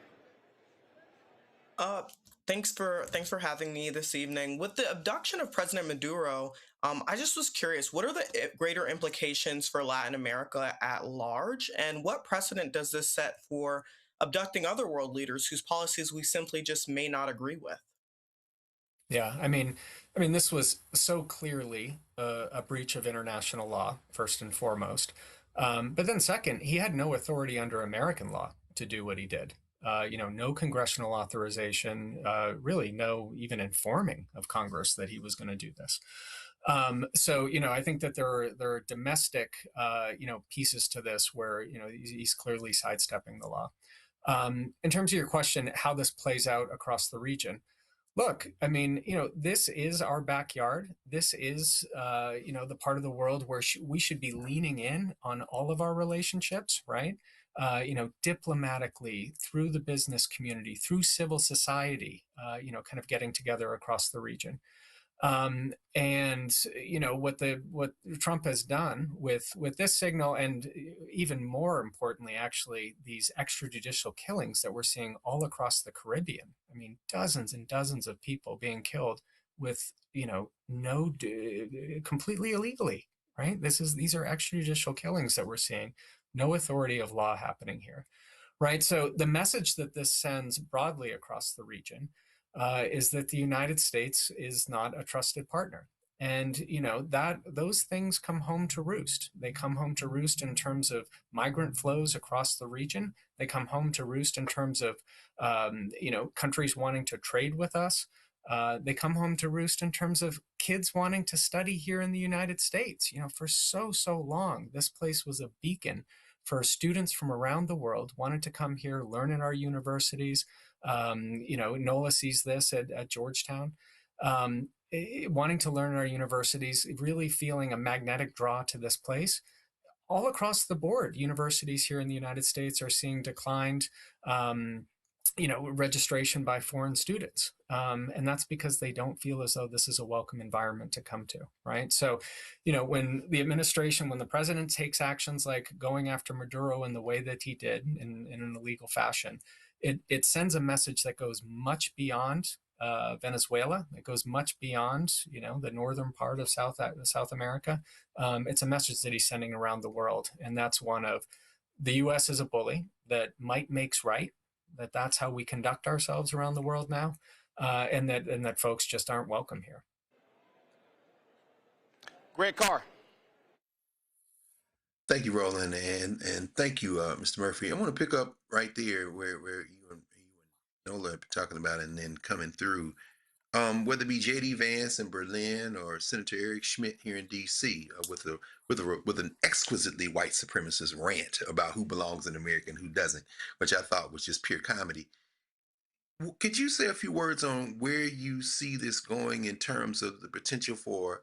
Thanks for having me this evening. With the abduction of President Maduro, I just was curious, what are the greater implications for Latin America at large, and what precedent does this set for abducting other world leaders whose policies we simply just may not agree with? Yeah, I mean, this was so clearly a breach of international law, first and foremost. But then second, he had no authority under American law to do what he did. No congressional authorization, really no even informing of Congress that he was going to do this. So, I think that there are domestic, pieces to this where, he's clearly sidestepping the law. In terms of your question, how this plays out across the region, look, this is our backyard. This is, the part of the world where we should be leaning in on all of our relationships, right? Diplomatically, through the business community, through civil society, kind of getting together across the region. What Trump has done with this signal, and even more importantly, actually, these extrajudicial killings that we're seeing all across the Caribbean. Dozens and dozens of people being killed with, completely illegally, right? These are extrajudicial killings that we're seeing. No authority of law happening here, right? So the message that this sends broadly across the region is that the United States is not a trusted partner. And, that those things come home to roost. They come home to roost in terms of migrant flows across the region. They come home to roost in terms of, countries wanting to trade with us. They come home to roost in terms of kids wanting to study here in the United States. For so long, this place was a beacon for students from around the world wanting to come here, learn in our universities. NOLA sees this at Georgetown, wanting to learn in our universities, really feeling a magnetic draw to this place. all across the board, universities here in the United States are seeing declined, registration by foreign students. And that's because they don't feel as though this is a welcome environment to come to, right? So, when the president takes actions like going after Maduro in the way that he did in an illegal fashion, it sends a message that goes much beyond Venezuela. It goes much beyond, the northern part of South America. It's a message that he's sending around the world, and that's one of the U.S. is a bully, that might makes right, that's how we conduct ourselves around the world now, and that folks just aren't welcome here. Greg Carr. Thank you, Roland, and thank you, Mr. Murphy. I want to pick up right there where you and Nola are talking about, and then coming through. Whether it be J.D. Vance in Berlin or Senator Eric Schmidt here in D.C. With an exquisitely white supremacist rant about who belongs in America and who doesn't, which I thought was just pure comedy. Could you say a few words on where you see this going in terms of the potential for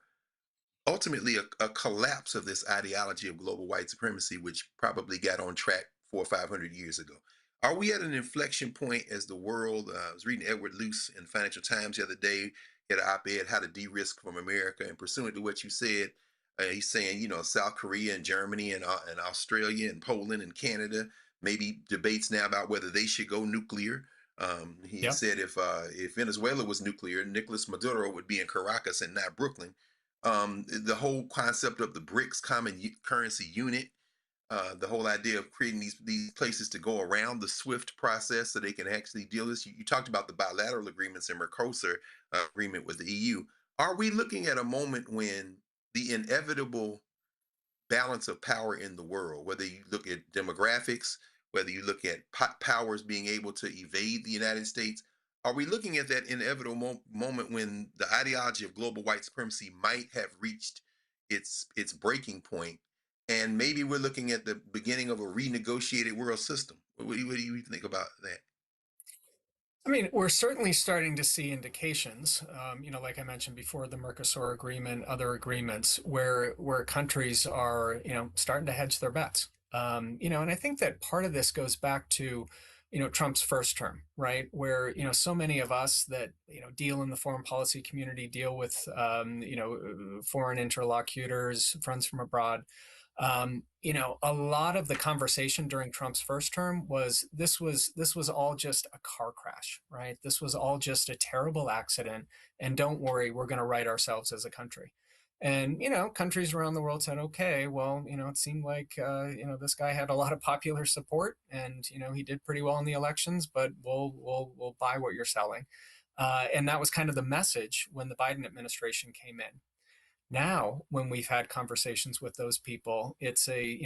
ultimately a collapse of this ideology of global white supremacy, which probably got on track 400 or 500 years ago? Are we at an inflection point as the world? I was reading Edward Luce in the Financial Times the other day. He had an op-ed, How to De-risk from America. And pursuant to what you said, he's saying, South Korea and Germany and Australia and Poland and Canada, maybe debates now about whether they should go nuclear. He said if Venezuela was nuclear, Nicolas Maduro would be in Caracas and not Brooklyn. The whole concept of the BRICS common currency unit, the whole idea of creating these places to go around the SWIFT process so they can actually deal with this. You talked about the bilateral agreements and Mercosur agreement with the EU. Are we looking at a moment when the inevitable balance of power in the world, whether you look at demographics, whether you look at powers being able to evade the United States, are we looking at that inevitable moment when the ideology of global white supremacy might have reached its breaking point? And maybe we're looking at the beginning of a renegotiated world system. What do you think about that? I mean, we're certainly starting to see indications, like I mentioned before, the Mercosur agreement, other agreements where countries are, starting to hedge their bets. And I think that part of this goes back to, Trump's first term, right? Where, so many of us that, deal in the foreign policy community, deal with, foreign interlocutors, friends from abroad. A lot of the conversation during Trump's first term was this was all just a car crash, right? This was all just a terrible accident. And don't worry, we're going to right ourselves as a country. And, countries around the world said, okay, well, it seemed like, this guy had a lot of popular support and, he did pretty well in the elections, but we'll buy what you're selling. And that was kind of the message when the Biden administration came in. Now, when we've had conversations with those people, it's a,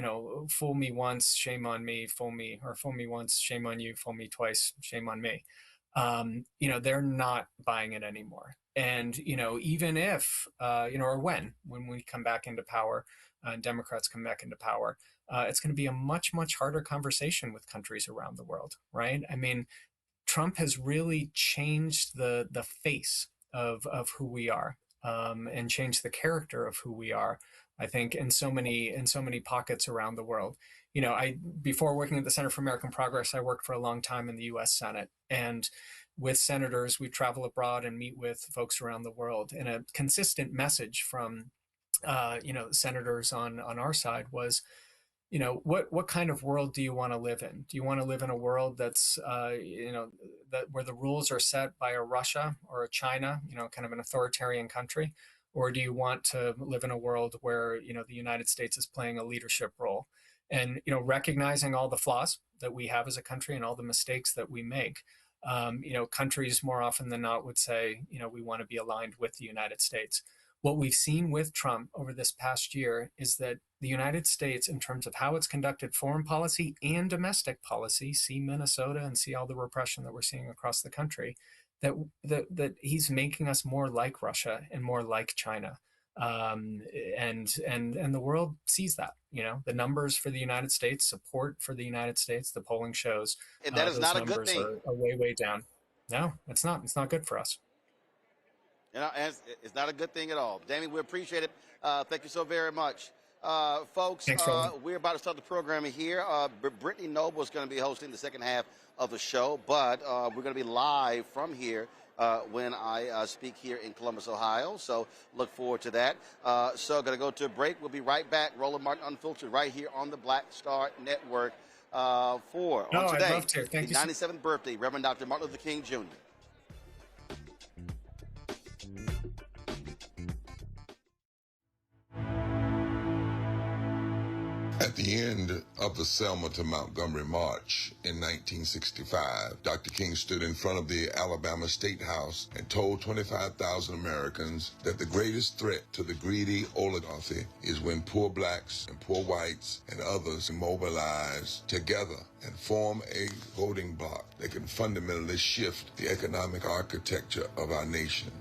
fool me once, shame on me, fool me once, shame on you, fool me twice, shame on me. They're not buying it anymore. And, even if, or when we come back into power, Democrats come back into power, it's going to be a much, much harder conversation with countries around the world, right? I mean, Trump has really changed the face of who we are. And change the character of who we are, I think, in so many pockets around the world. Before working at the Center for American Progress, I worked for a long time in the U.S. Senate. And with senators, we travel abroad and meet with folks around the world. And a consistent message from, senators on our side was, what kind of world do you want to live in? Do you want to live in a world that's, that where the rules are set by a Russia or a China, kind of an authoritarian country? Or do you want to live in a world where, the United States is playing a leadership role and, recognizing all the flaws that we have as a country and all the mistakes that we make? Countries more often than not would say, we want to be aligned with the United States. What we've seen with Trump over this past year is that the United States, in terms of how it's conducted foreign policy and domestic policy, see Minnesota and see all the repression that we're seeing across the country, that he's making us more like Russia and more like China. And the world sees that, the numbers for the United States, support for the United States, the polling shows. And that is not a good thing. Are way, way down. No, it's not. It's not good for us. It's not a good thing at all. Damien, we appreciate it. Thank you so very much. Folks, Thanks, Roland. we're about to start the program here. Brittany Noble is going to be hosting the second half of the show, but we're going to be live from here when I speak here in Columbus, Ohio. So look forward to that. So going to go to a break. We'll be right back. Roland Martin Unfiltered right here on the Black Star Network on today, I'd love to. Thank the you 97th birthday, Reverend Dr. Martin Luther King Jr. At the end of the Selma to Montgomery March in 1965, Dr. King stood in front of the Alabama State House and told 25,000 Americans that the greatest threat to the greedy oligarchy is when poor blacks and poor whites and others mobilize together and form a voting bloc that can fundamentally shift the economic architecture of our nation.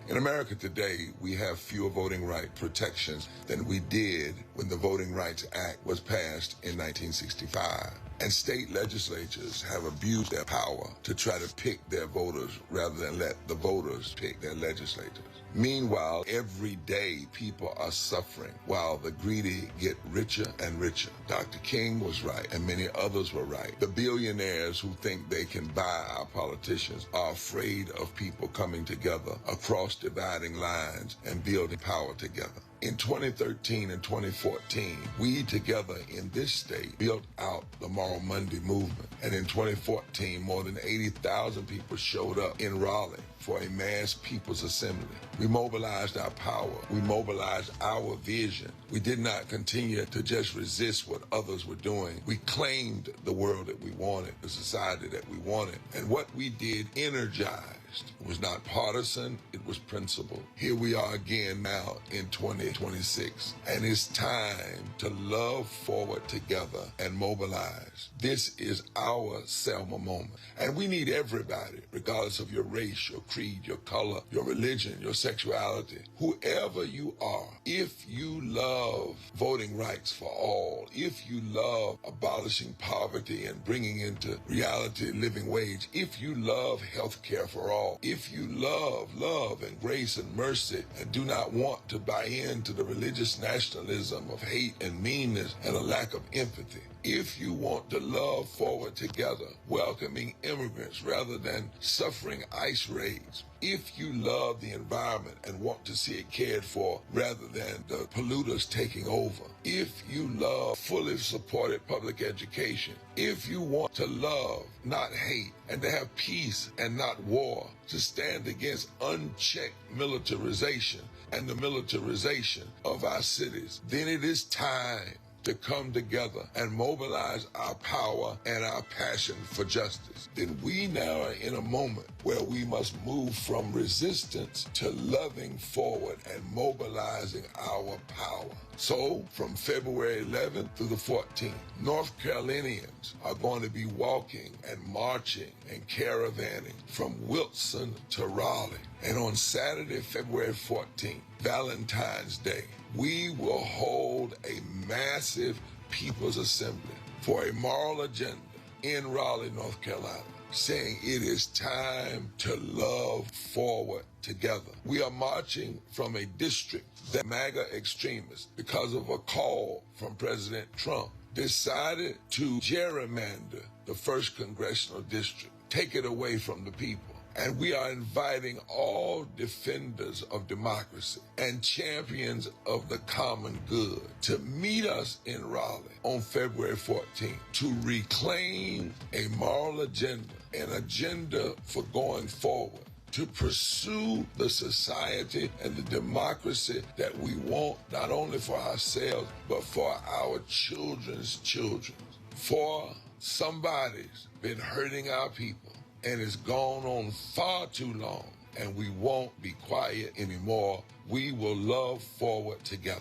In America today, we have fewer voting right protections than we did when the Voting Rights Act was passed in 1965. And state legislatures have abused their power to try to pick their voters rather than let the voters pick their legislators. Meanwhile, every day people are suffering while the greedy get richer and richer. Dr. King was right, and many others were right. The billionaires who think they can buy our politicians are afraid of people coming together across dividing lines and building power together. In 2013 and 2014, we together in this state built out the Moral Monday movement. And in 2014, more than 80,000 people showed up in Raleigh for a mass people's assembly. We mobilized our power. We mobilized our vision. We did not continue to just resist what others were doing. We claimed the world that we wanted, the society that we wanted. And what we did energized. It was not partisan, it was principled. Here we are again now in 2026, and it's time to love forward together and mobilize. This is our Selma moment, and we need everybody, regardless of your race, your creed, your color, your religion, your sexuality, whoever you are. If you love voting rights for all, if you love abolishing poverty and bringing into reality living wage, if you love health care for all, if you love and grace and mercy and do not want to buy into the religious nationalism of hate and meanness and a lack of empathy, if you want to love forward together, welcoming immigrants rather than suffering ICE raids, if you love the environment and want to see it cared for rather than the polluters taking over, if you love fully supported public education, if you want to love, not hate, and to have peace and not war, to stand against unchecked militarization and the militarization of our cities, then it is time to come together and mobilize our power and our passion for justice. Then we now are in a moment where we must move from resistance to loving forward and mobilizing our power. So, from February 11th through the 14th, North Carolinians are going to be walking and marching and caravanning from Wilson to Raleigh. And on Saturday, February 14th, Valentine's Day, we will hold a massive People's Assembly for a moral agenda in Raleigh, North Carolina, saying it is time to love forward together. We are marching from a district that MAGA extremists, because of a call from President Trump, decided to gerrymander the 1st Congressional District, take it away from the people. And we are inviting all defenders of democracy and champions of the common good to meet us in Raleigh on February 14th to reclaim a moral agenda, an agenda for going forward, to pursue the society and the democracy that we want, not only for ourselves, but for our children's children. For somebody's been hurting our people, and it's gone on far too long, and we won't be quiet anymore. We will love forward together.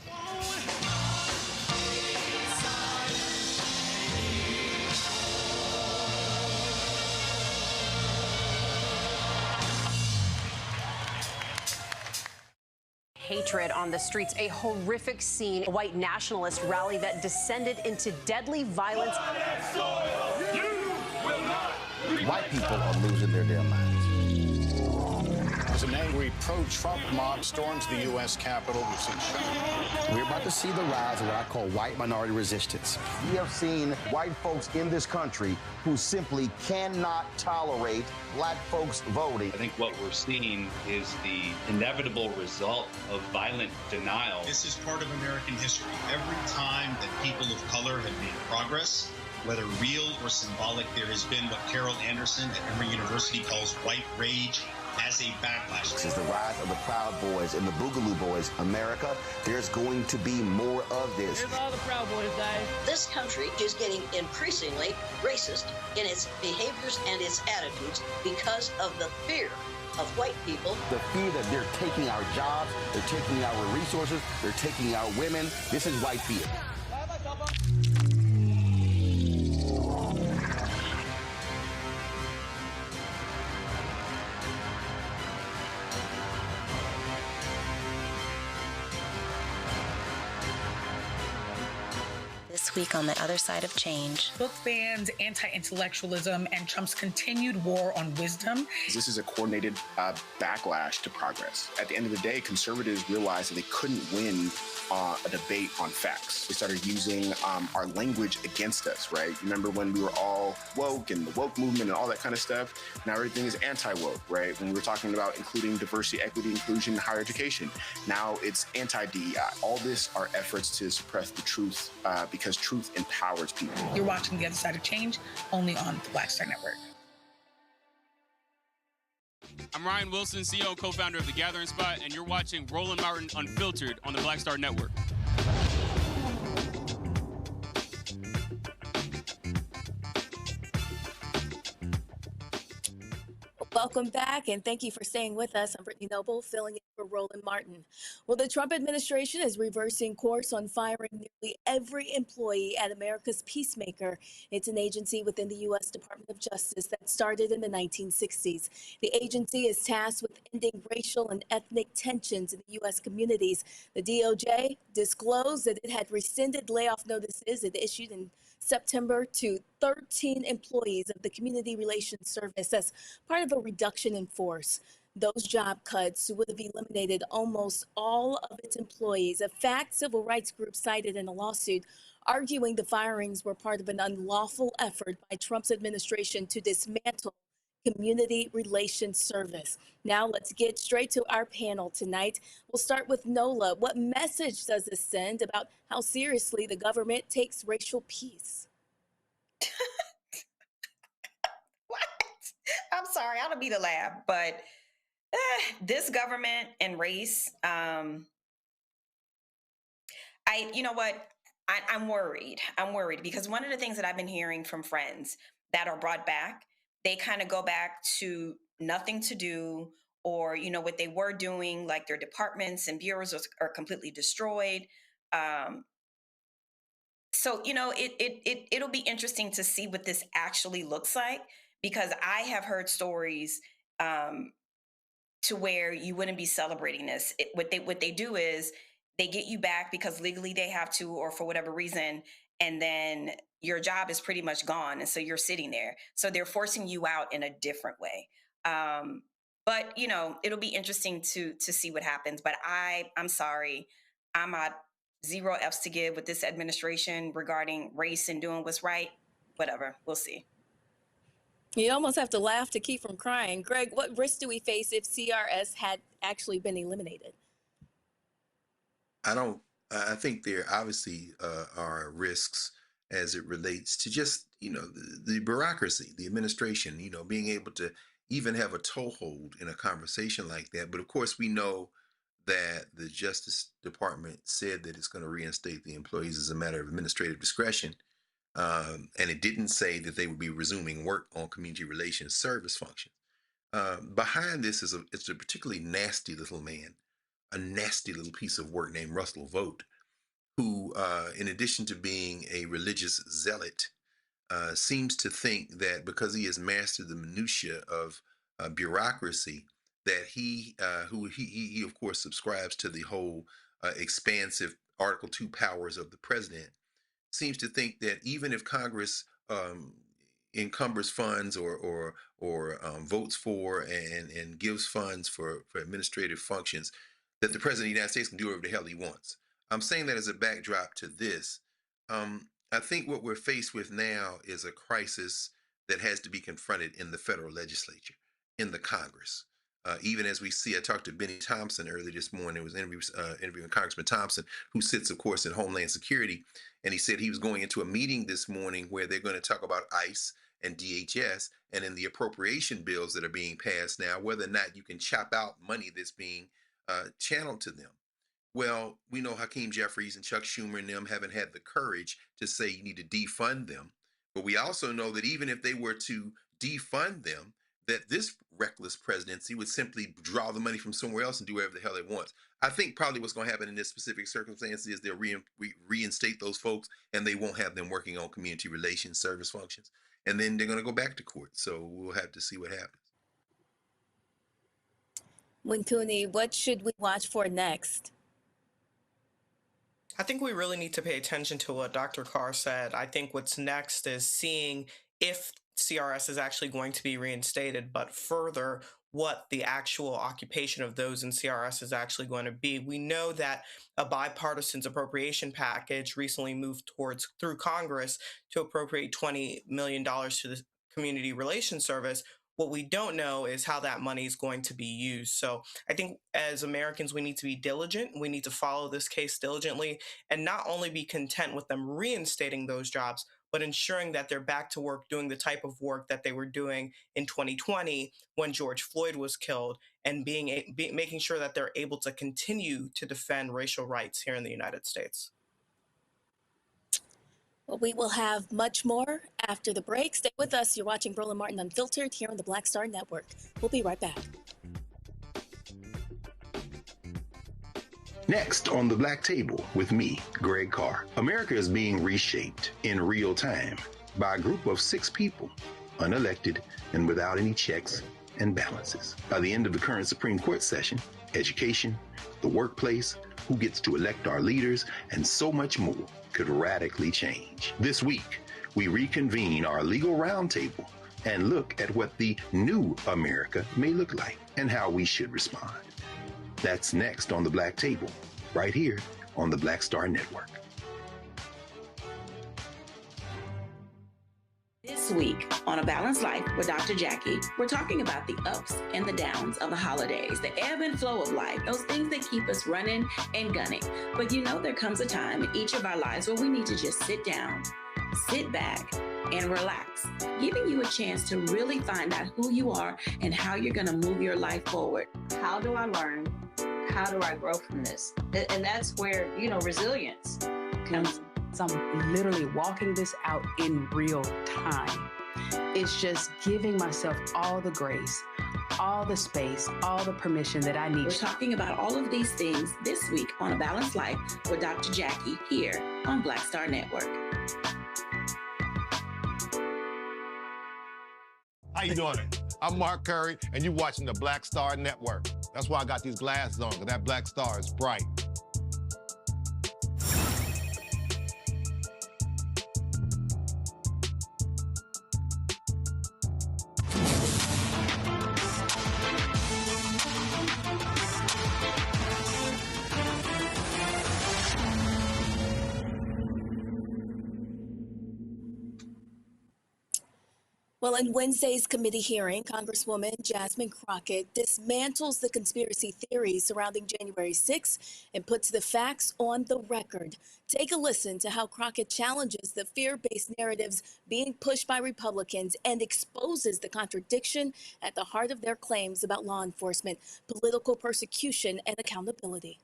Hatred on the streets, a horrific scene, a white nationalist rally that descended into deadly violence. You will not be White people are losing their damn minds. As an angry pro-Trump mob storms the U.S. Capitol, we've seen shootings. We're about to see the rise of what I call white minority resistance. We have seen white folks in this country who simply cannot tolerate black folks voting. I think what we're seeing is the inevitable result of violent denial. This is part of American history. Every time that people of color have made progress, whether real or symbolic, there has been what Carol Anderson at Emory University calls white rage as a backlash. This is the rise of the Proud Boys and the Boogaloo Boys. America, there's going to be more of this. Here's all the Proud Boys, guys. This country is getting increasingly racist in its behaviors and its attitudes because of the fear of white people. The fear that they're taking our jobs, they're taking our resources, they're taking our women. This is white fear. This week on the other side of change. Book bans, anti-intellectualism, and Trump's continued war on wisdom. This is a coordinated backlash to progress. At the end of the day, conservatives realized that they couldn't win a debate on facts. They started using our language against us, right? Remember when we were all woke and the woke movement and all that kind of stuff? Now everything is anti-woke, right? When we were talking about including diversity, equity, inclusion, higher education, now it's anti-DEI. All this are efforts to suppress the truth because truth empowers people. You're watching The Other Side of Change, only on the Black Star Network. I'm Ryan Wilson, CEO and co-founder of The Gathering Spot, and you're watching Roland Martin Unfiltered on the Black Star Network. Welcome back, and thank you for staying with us. I'm Brittany Noble, filling in for Roland Martin. Well, the Trump administration is reversing course on firing nearly every employee at America's Peacemaker. It's an agency within the U.S. Department of Justice that started in the 1960s. The agency is tasked with ending racial and ethnic tensions in the U.S. communities. The DOJ disclosed that it had rescinded layoff notices it issued in September to 13 employees of the Community Relations Service as part of a reduction in force. Those job cuts would have eliminated almost all of its employees, a fact civil rights groups cited in a lawsuit, arguing the firings were part of an unlawful effort by Trump's administration to dismantle Community Relations Service. Now let's get straight to our panel tonight. We'll start with Nola. What message does this send about how seriously the government takes racial peace? What? I'm sorry, I don't mean to laugh, but this government and race, you know what? I'm worried. I'm worried because one of the things that I've been hearing from friends that are brought back, they kind of go back to nothing to do, or, you know, what they were doing, like their departments and bureaus are completely destroyed. So, you know, it'll be interesting to see what this actually looks like, because I have heard stories to where you wouldn't be celebrating this. What they do is they get you back because legally they have to, or for whatever reason, and then your job is pretty much gone. And so you're sitting there. So they're forcing you out in a different way. But, you know, it'll be interesting to see what happens. But I'm sorry, I'm at 0 F's to give with this administration regarding race and doing what's right. Whatever, we'll see. You almost have to laugh to keep from crying. Greg, what risks do we face if CRS had actually been eliminated? I think there obviously are risks as it relates to just, you know, the bureaucracy, the administration, you know, being able to even have a toehold in a conversation like that. But of course, we know that the Justice Department said that it's going to reinstate the employees as a matter of administrative discretion. And it didn't say that they would be resuming work on community relations service functions. Behind this is it's a particularly nasty little man, a nasty little piece of work named Russell Vogt, who, in addition to being a religious zealot, seems to think that because he has mastered the minutiae of bureaucracy, that he of course subscribes to the whole expansive Article 2 powers of the president, seems to think that even if Congress encumbers funds or votes for and gives funds for administrative functions, that the President of the United States can do whatever the hell he wants. I'm saying that as a backdrop to this. I think what we're faced with now is a crisis that has to be confronted in the federal legislature, in the Congress. Even as we see, I talked to Benny Thompson earlier this morning. It was interviewing Congressman Thompson, who sits, of course, in Homeland Security. And he said he was going into a meeting this morning where they're going to talk about ICE and DHS and in the appropriation bills that are being passed now, whether or not you can chop out money that's being channeled to them. Well, we know Hakeem Jeffries and Chuck Schumer and them haven't had the courage to say you need to defund them. But we also know that even if they were to defund them, that this reckless presidency would simply draw the money from somewhere else and do whatever the hell it wants. I think probably what's going to happen in this specific circumstance is they'll reinstate those folks, and they won't have them working on community relations service functions. And then they're going to go back to court. So we'll have to see what happens. Winkuni, what should we watch for next? I think we really need to pay attention to what Dr. Carr said. I think what's next is seeing if CRS is actually going to be reinstated, but further, what the actual occupation of those in CRS is actually going to be. We know that a bipartisan appropriation package recently moved through Congress to appropriate $20 million to the Community Relations Service. What we don't know is how that money is going to be used. So I think as Americans, we need to be diligent. We need to follow this case diligently and not only be content with them reinstating those jobs, but ensuring that they're back to work doing the type of work that they were doing in 2020 when George Floyd was killed, and making sure that they're able to continue to defend racial rights here in the United States. Well, we will have much more after the break. Stay with us. You're watching Roland Martin Unfiltered here on the Black Star Network. We'll be right back. Next on the Black Table with me, Greg Carr. America is being reshaped in real time by a group of 6 people, unelected and without any checks and balances. By the end of the current Supreme Court session, education, the workplace, who gets to elect our leaders, and so much more could radically change. This week, we reconvene our legal roundtable and look at what the new America may look like and how we should respond. That's next on the Black Table, right here on the Black Star Network. This week on A Balanced Life with Dr. Jackie, we're talking about the ups and the downs of the holidays, the ebb and flow of life, those things that keep us running and gunning. But you know, there comes a time in each of our lives where we need to just sit down, sit back, and relax, giving you a chance to really find out who you are and how you're going to move your life forward. How do I learn? How do I grow from this? And that's where, resilience comes. So I'm literally walking this out in real time. It's just giving myself all the grace, all the space, all the permission that I need. We're talking about all of these things this week on A Balanced Life with Dr. Jackie here on Black Star Network. How you doing? I'm Mark Curry, and you're watching the Black Star Network. That's why I got these glasses on, because that black star is bright. Well, in Wednesday's committee hearing, Congresswoman Jasmine Crockett dismantles the conspiracy theories surrounding January 6th and puts the facts on the record. Take a listen to how Crockett challenges the fear-based narratives being pushed by Republicans and exposes the contradiction at the heart of their claims about law enforcement, political persecution, and accountability.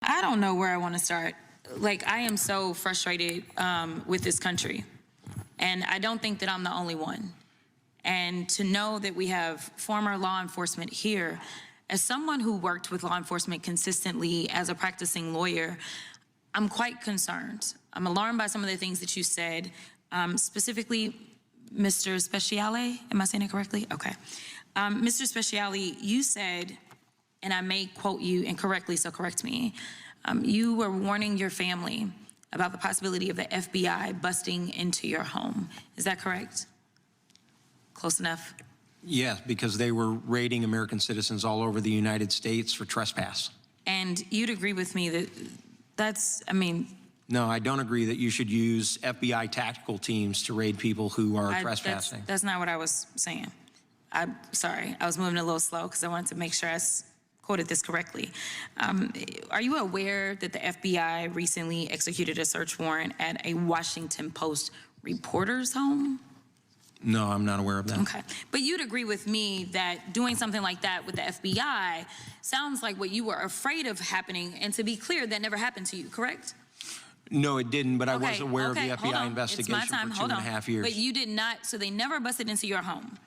I don't know where I want to start. I am so frustrated with this country. And I don't think that I'm the only one. And to know that we have former law enforcement here, as someone who worked with law enforcement consistently as a practicing lawyer, I'm quite concerned. I'm alarmed by some of the things that you said, specifically, Mr. Speciale, am I saying it correctly? Okay. Mr. Speciale, you said, and I may quote you incorrectly, so correct me, you were warning your family about the possibility of the FBI busting into your home. Is that correct? Close enough? Yes, because they were raiding American citizens all over the United States for trespass. And you'd agree with me that that's, I mean... No, I don't agree that you should use FBI tactical teams to raid people who are trespassing. That's not what I was saying. I'm sorry, I was moving a little slow because I wanted to make sure I quoted this correctly. Are you aware that the FBI recently executed a search warrant at a Washington Post reporter's home? No, I'm not aware of that. Okay, but you'd agree with me that doing something like that with the FBI sounds like what you were afraid of happening, and to be clear, that never happened to you, correct? No, it didn't, but I was aware of the FBI investigation it's my time. for 2.5 years. But you did not, so they never busted into your home.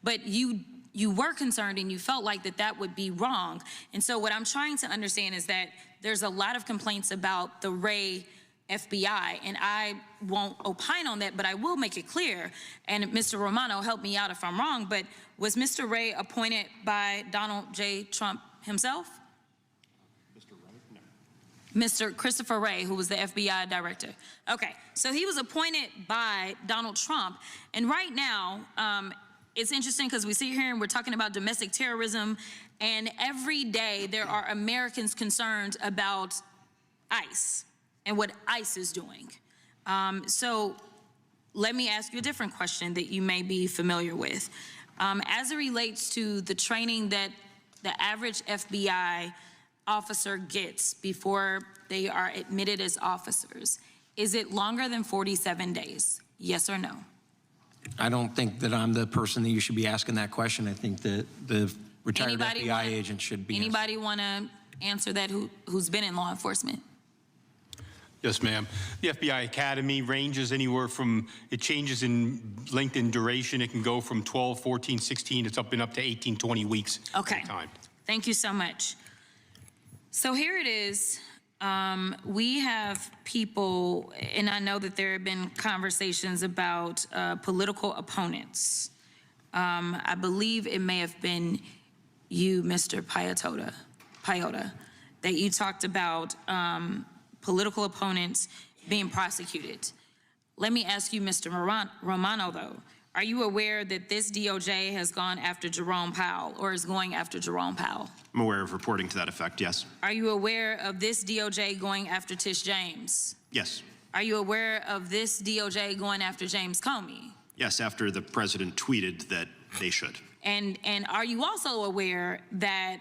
But you were concerned and you felt like that would be wrong. And so what I'm trying to understand is that there's a lot of complaints about the Ray FBI, and I won't opine on that, but I will make it clear, and Mr. Romano, help me out if I'm wrong, but was Mr. Ray appointed by Donald J. Trump himself? Mr. Ray? No. Mr. Christopher Wray, who was the FBI director. Okay, so he was appointed by Donald Trump, and right now, it's interesting because we sit here and we're talking about domestic terrorism, and every day there are Americans concerned about ICE and what ICE is doing. So let me ask you a different question that you may be familiar with. As it relates to the training that the average FBI officer gets before they are admitted as officers, is it longer than 47 days? Yes or no? I don't think that I'm the person that you should be asking that question. I think that the retired Anybody FBI agent should be. Anybody want to answer that who's been in law enforcement? Yes, ma'am. The FBI Academy ranges anywhere from, it changes in length and duration. It can go from 12, 14, 16, it's up to 18, 20 weeks Okay. at a time. Thank you so much. So here it is. We have people, and I know that there have been conversations about political opponents. I believe it may have been you, Mr. Paiota, that you talked about political opponents being prosecuted. Let me ask you, Mr. Romano, though. Are you aware that this DOJ has gone after Jerome Powell, or is going after Jerome Powell? I'm aware of reporting to that effect, yes. Are you aware of this DOJ going after Tish James? Yes. Are you aware of this DOJ going after James Comey? Yes, after the president tweeted that they should. And are you also aware that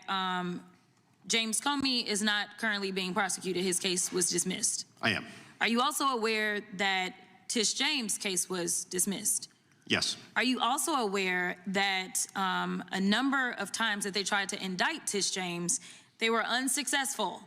James Comey is not currently being prosecuted? His case was dismissed. I am. Are you also aware that Tish James' case was dismissed? Yes. Are you also aware that a number of times that they tried to indict Tish James, they were unsuccessful?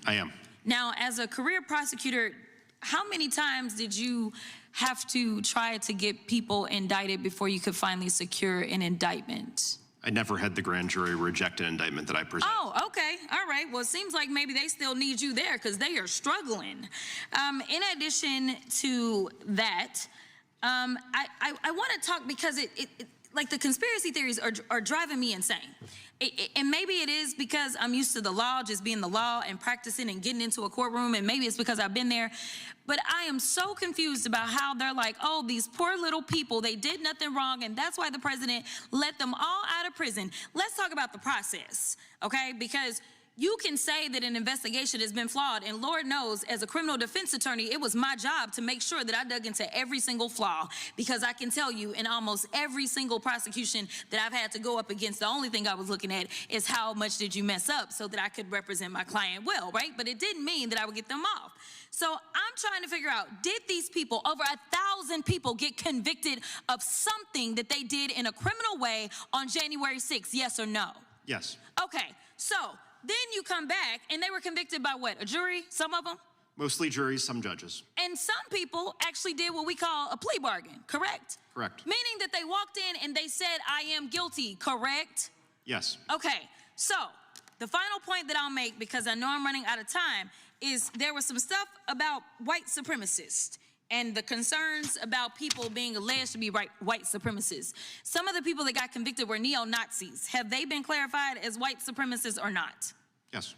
I am. Now, as a career prosecutor, how many times did you have to try to get people indicted before you could finally secure an indictment? I never had the grand jury reject an indictment that I presented. Oh, okay. All right. Well, it seems like maybe they still need you there because they are struggling. In addition to that, I want to talk because like the conspiracy theories are driving me insane. And maybe it is because I'm used to the law, just being the law and practicing and getting into a courtroom, and maybe it's because I've been there. But I am so confused about how they're like, oh, these poor little people, they did nothing wrong, and that's why the president let them all out of prison. Let's talk about the process, okay? Because you can say that an investigation has been flawed, and Lord knows, as a criminal defense attorney, it was my job to make sure that I dug into every single flaw, because I can tell you in almost every single prosecution that I've had to go up against, the only thing I was looking at is how much did you mess up so that I could represent my client well, right? But it didn't mean that I would get them off. So I'm trying to figure out, did these people, over 1,000 people, get convicted of something that they did in a criminal way on January 6th, yes or no? Yes. Okay, so then you come back, and they were convicted by what, a jury, some of them? Mostly juries, some judges. And some people actually did what we call a plea bargain, correct? Correct. Meaning that they walked in and they said, I am guilty, correct? Yes. Okay, so the final point that I'll make, because I know I'm running out of time, is there was some stuff about white supremacists and the concerns about people being alleged to be white supremacists. Some of the people that got convicted were neo-Nazis. Have they been clarified as white supremacists or not? Yes.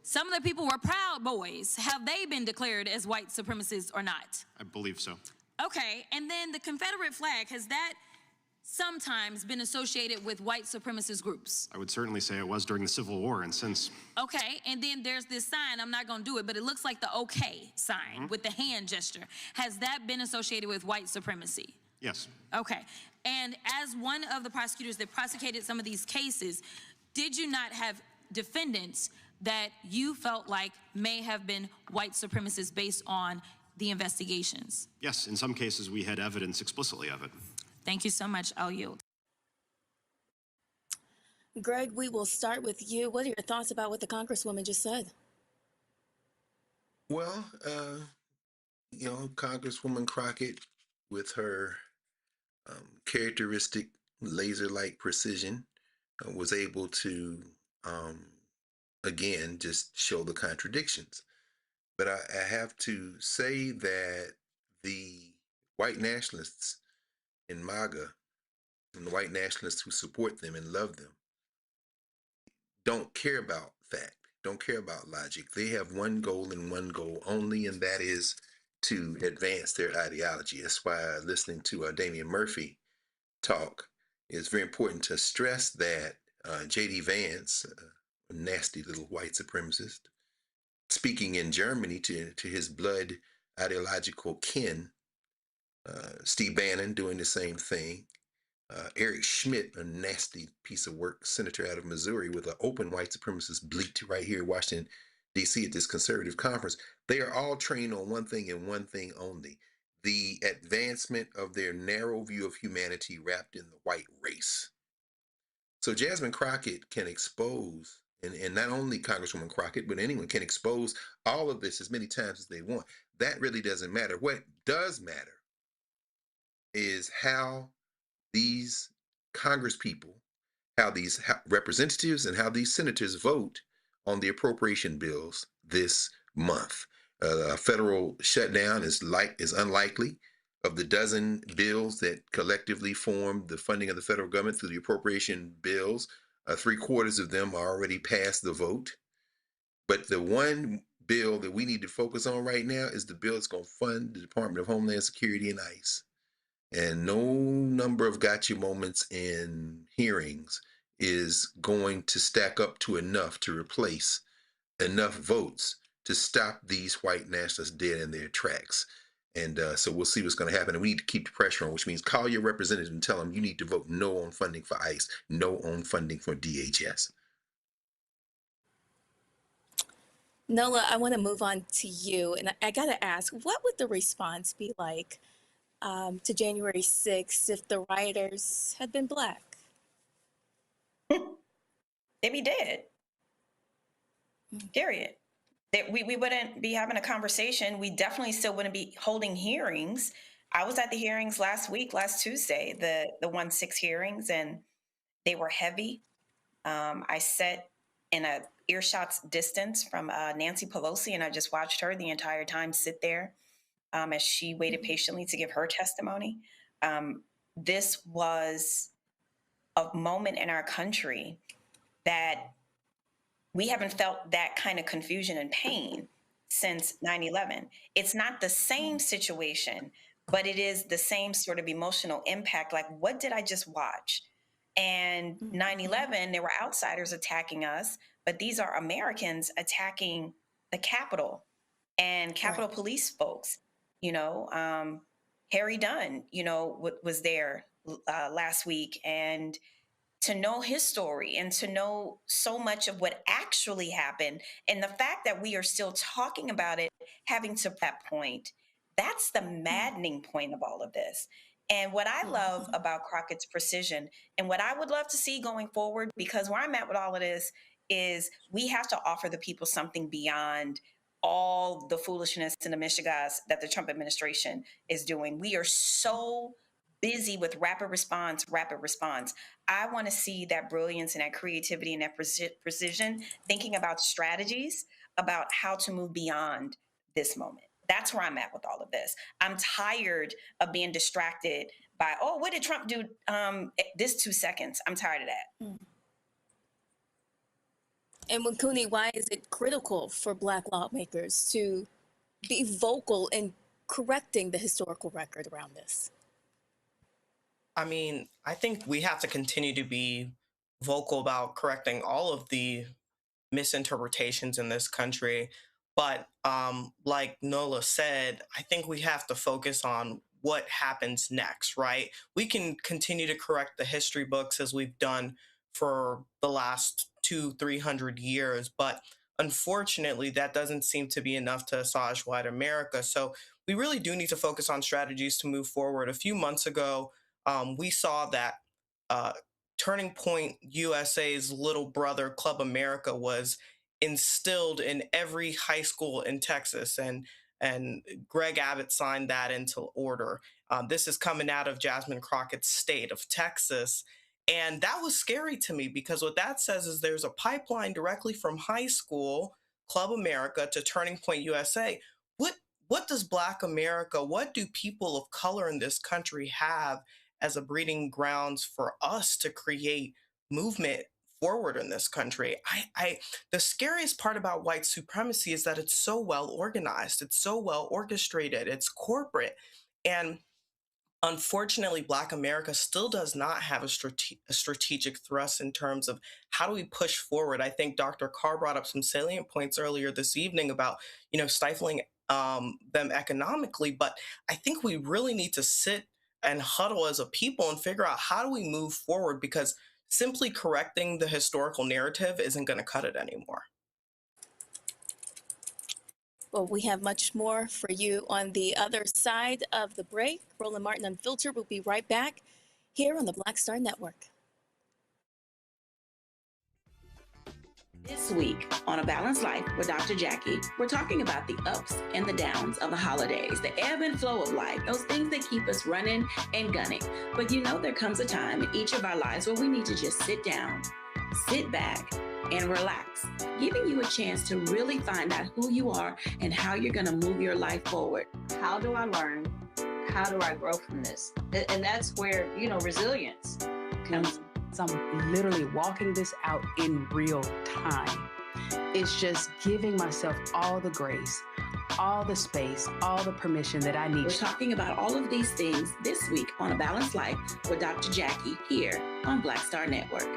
Some of the people were Proud Boys. Have they been declared as white supremacists or not? I believe so. Okay, and then the Confederate flag, has that sometimes been associated with white supremacist groups? I would certainly say it was during the Civil War and since. Okay, and then there's this sign, I'm not gonna do it, but it looks like the OK sign with the hand gesture. Has that been associated with white supremacy? Yes. Okay, and as one of the prosecutors that prosecuted some of these cases, did you not have defendants that you felt like may have been white supremacists based on the investigations? Yes, in some cases we had evidence explicitly of it. Thank you so much. I'll yield. Greg, we will start with you. What are your thoughts about what the Congresswoman just said? Well, Congresswoman Crockett, with her characteristic laser-like precision, was able to, again, just show the contradictions. But I have to say that the white nationalists in MAGA and the white nationalists who support them and love them don't care about fact, don't care about logic. They have one goal and one goal only, and that is to advance their ideology. That's why listening to Damian Murphy talk is very important to stress that J.D. Vance, a nasty little white supremacist, speaking in Germany to his blood ideological kin, Steve Bannon doing the same thing, Eric Schmidt, a nasty piece of work, senator out of Missouri with an open white supremacist bleat right here in Washington, D.C. at this conservative conference. They are all trained on one thing and one thing only: the advancement of their narrow view of humanity wrapped in the white race. So Jasmine Crockett can expose, and not only Congresswoman Crockett, but anyone can expose all of this as many times as they want. That really doesn't matter. What does matter is how these congresspeople, how these representatives and how these senators vote on the appropriation bills this month. A federal shutdown is unlikely. Of the dozen bills that collectively form the funding of the federal government through the appropriation bills, 3/4 of them are already past the vote. But the one bill that we need to focus on right now is the bill that's going to fund the Department of Homeland Security and ICE. And no number of gotcha moments in hearings is going to stack up to enough to replace enough votes to stop these white nationalists dead in their tracks. And so we'll see what's going to happen. And we need to keep the pressure on, which means call your representative and tell them you need to vote no on funding for ICE, no on funding for DHS. Nola, I want to move on to you. And I got to ask, what would the response be like to January 6th if the rioters had been Black? They'd be dead. Period. That we wouldn't be having a conversation. We definitely still wouldn't be holding hearings. I was at the hearings last Tuesday, the 1-6 hearings, and they were heavy. I sat in a earshot's distance from Nancy Pelosi, and I just watched her the entire time sit there as she waited patiently to give her testimony. This was a moment in our country that we haven't felt that kind of confusion and pain since 9/11. It's not the same situation, but it is the same sort of emotional impact. Like, what did I just watch? And 9/11, there were outsiders attacking us, but these are Americans attacking the Capitol and Capitol Police folks. Harry Dunn, was there last week, and to know his story and to know so much of what actually happened, and the fact that we are still talking about it, having to that point, that's the maddening point of all of this. And what I love about Crockett's precision, and what I would love to see going forward, because where I'm at with all of this is we have to offer the people something beyond all the foolishness and the mishigas that the Trump administration is doing. We are so busy with rapid response. I want to see that brilliance and that creativity and that precision, thinking about strategies, about how to move beyond this moment. That's where I'm at with all of this. I'm tired of being distracted by, oh, what did Trump do this 2 seconds? I'm tired of that. And Winkuni, why is it critical for Black lawmakers to be vocal in correcting the historical record around this? I mean, I think we have to continue to be vocal about correcting all of the misinterpretations in this country. But like Nola said, I think we have to focus on what happens next, right? We can continue to correct the history books as we've done for the last 200-300 years, but unfortunately, that doesn't seem to be enough to assuage white America. So we really do need to focus on strategies to move forward. A few months ago, we saw that uh, Turning Point USA's little brother, Club America, was instilled in every high school in Texas, and Greg Abbott signed that into order. This is coming out of Jasmine Crockett's state of Texas. And that was scary to me because what that says is there's a pipeline directly from high school, Club America, to Turning Point USA. What does Black America, what do people of color in this country have as a breeding grounds for us to create movement forward in this country? The scariest part about white supremacy is that it's so well organized, it's so well orchestrated, it's corporate. And unfortunately, Black America still does not have a strategic thrust in terms of how do we push forward. I think Dr. Carr brought up some salient points earlier this evening about, stifling them economically, but I think we really need to sit and huddle as a people and figure out how do we move forward, because simply correcting the historical narrative isn't going to cut it anymore. Well, we have much more for you on the other side of the break. Roland Martin Unfiltered will be right back here on the Black Star Network. This week on A Balanced Life with Dr. Jackie, we're talking about the ups and the downs of the holidays, the ebb and flow of life, those things that keep us running and gunning. But there comes a time in each of our lives where we need to just sit down, sit back, and relax, giving you a chance to really find out who you are and how you're going to move your life forward. How do I learn? How do I grow from this? And that's where, resilience comes. I'm literally walking this out in real time. It's just giving myself all the grace, all the space, all the permission that I need. We're talking about all of these things this week on A Balanced Life with Dr. Jackie here on Black Star Network.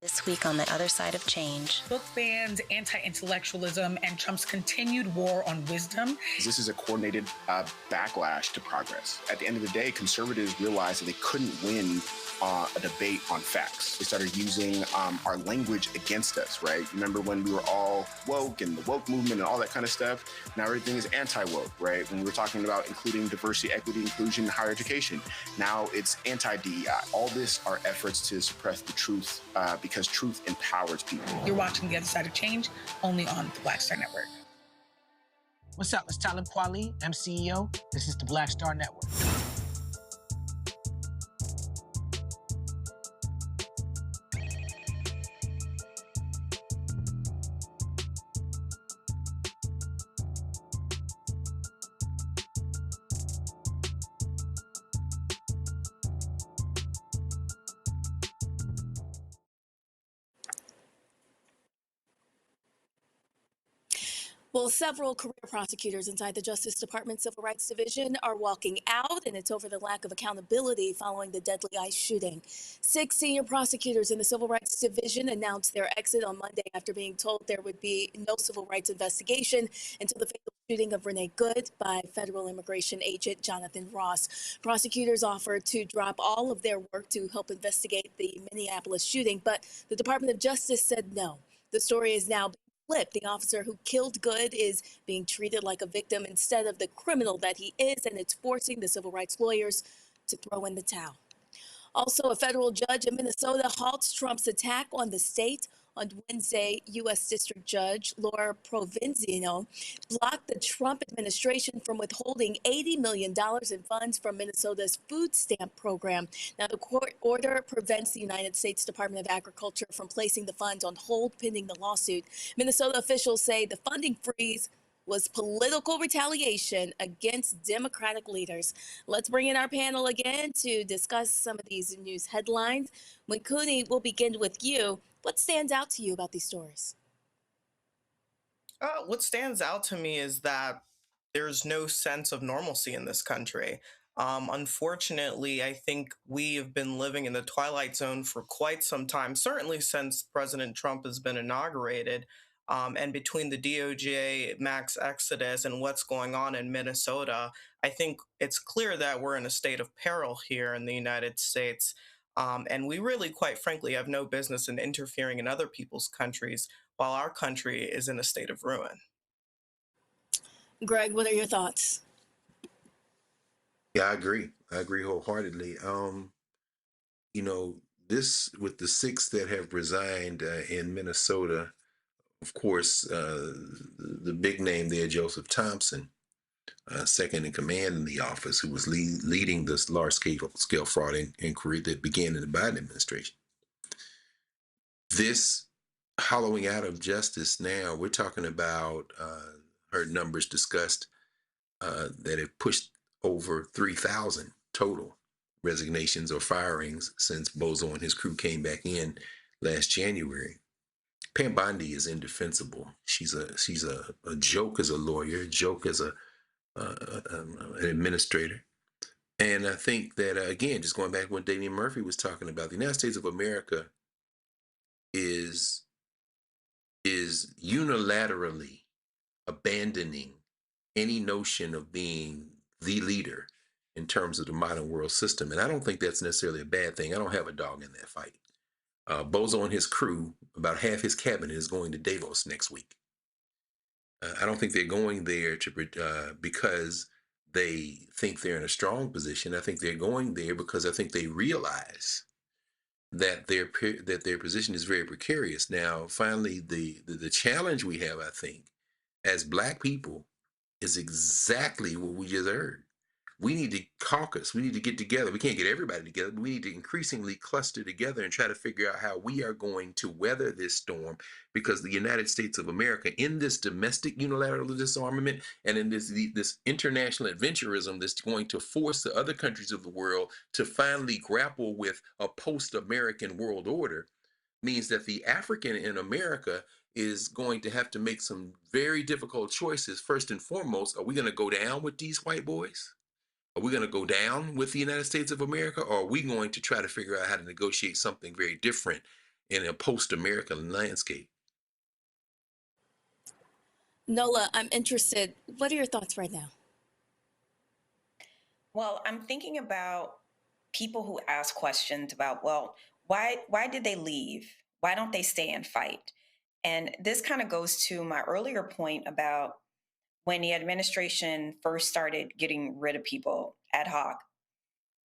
This week on the other side of change. Book bans, anti-intellectualism, and Trump's continued war on wisdom. This is a coordinated backlash to progress. At the end of the day, conservatives realized that they couldn't win a debate on facts. They started using our language against us, right? Remember when we were all woke and the woke movement and all that kind of stuff? Now everything is anti-woke, right? When we were talking about including diversity, equity, inclusion, and higher education, now it's anti-DEI. All this are efforts to suppress the truth because truth empowers people. You're watching The Other Side of Change only on the Black Star Network. What's up? It's Talib Kweli. I'm CEO. This is the Black Star Network. Well, several career prosecutors inside the Justice Department Civil Rights Division are walking out, and it's over the lack of accountability following the deadly ICE shooting. 6 senior prosecutors in the Civil Rights Division announced their exit on Monday after being told there would be no civil rights investigation until the fatal shooting of Renee Good by federal immigration agent Jonathan Ross. Prosecutors offered to drop all of their work to help investigate the Minneapolis shooting, but the Department of Justice said no. The story is now flipped. The officer who killed Good is being treated like a victim instead of the criminal that he is, and it's forcing the civil rights lawyers to throw in the towel. Also, a federal judge in Minnesota halts Trump's attack on the state. On Wednesday, U.S. District Judge Laura Provenzino blocked the Trump administration from withholding $80 million in funds from Minnesota's food stamp program. Now, the court order prevents the United States Department of Agriculture from placing the funds on hold pending the lawsuit. Minnesota officials say the funding freeze will was political retaliation against Democratic leaders. Let's bring in our panel again to discuss some of these news headlines. Winkuni, we'll begin with you. What stands out to you about these stories? What stands out to me is that there's no sense of normalcy in this country. Unfortunately, I think we have been living in the twilight zone for quite some time, certainly since President Trump has been inaugurated. And between the DOJ max exodus and what's going on in Minnesota, I think it's clear that we're in a state of peril here in the United States. And we really, quite frankly, have no business in interfering in other people's countries while our country is in a state of ruin. Greg, what are your thoughts? Yeah, I agree. I agree wholeheartedly. You know, this with the six that have resigned in Minnesota, of course, the big name there, Joseph Thompson, second in command in the office, who was leading this large-scale fraud inquiry that began in the Biden administration. This hollowing out of justice now, we're talking about, heard numbers discussed that have pushed over 3,000 total resignations or firings since Bozo and his crew came back in last January. Pam Bondi is indefensible. She's a joke as a lawyer, a joke as an administrator. And I think that, again, just going back to what Damian Murphy was talking about, the United States of America is unilaterally abandoning any notion of being the leader in terms of the modern world system. And I don't think that's necessarily a bad thing. I don't have a dog in that fight. Bozo and his crew, about half his cabinet is going to Davos next week. I don't think they're going there because they think they're in a strong position. I think they're going there because I think they realize that their position is very precarious. Now, finally, the challenge we have, I think, as Black people, is exactly what we just heard. We need to caucus. We need to get together. We can't get everybody together, but we need to increasingly cluster together and try to figure out how we are going to weather this storm, because the United States of America, in this domestic unilateral disarmament and in this international adventurism that's going to force the other countries of the world to finally grapple with a post-American world order, means that the African in America is going to have to make some very difficult choices. First and foremost, are we going to go down with these white boys? Are we going to go down with the United States of America, or are we going to try to figure out how to negotiate something very different in a post-American landscape? Nola, I'm interested. What are your thoughts right now? Well, I'm thinking about people who ask questions about, well, why did they leave? Why don't they stay and fight? And this kind of goes to my earlier point about when the administration first started getting rid of people ad hoc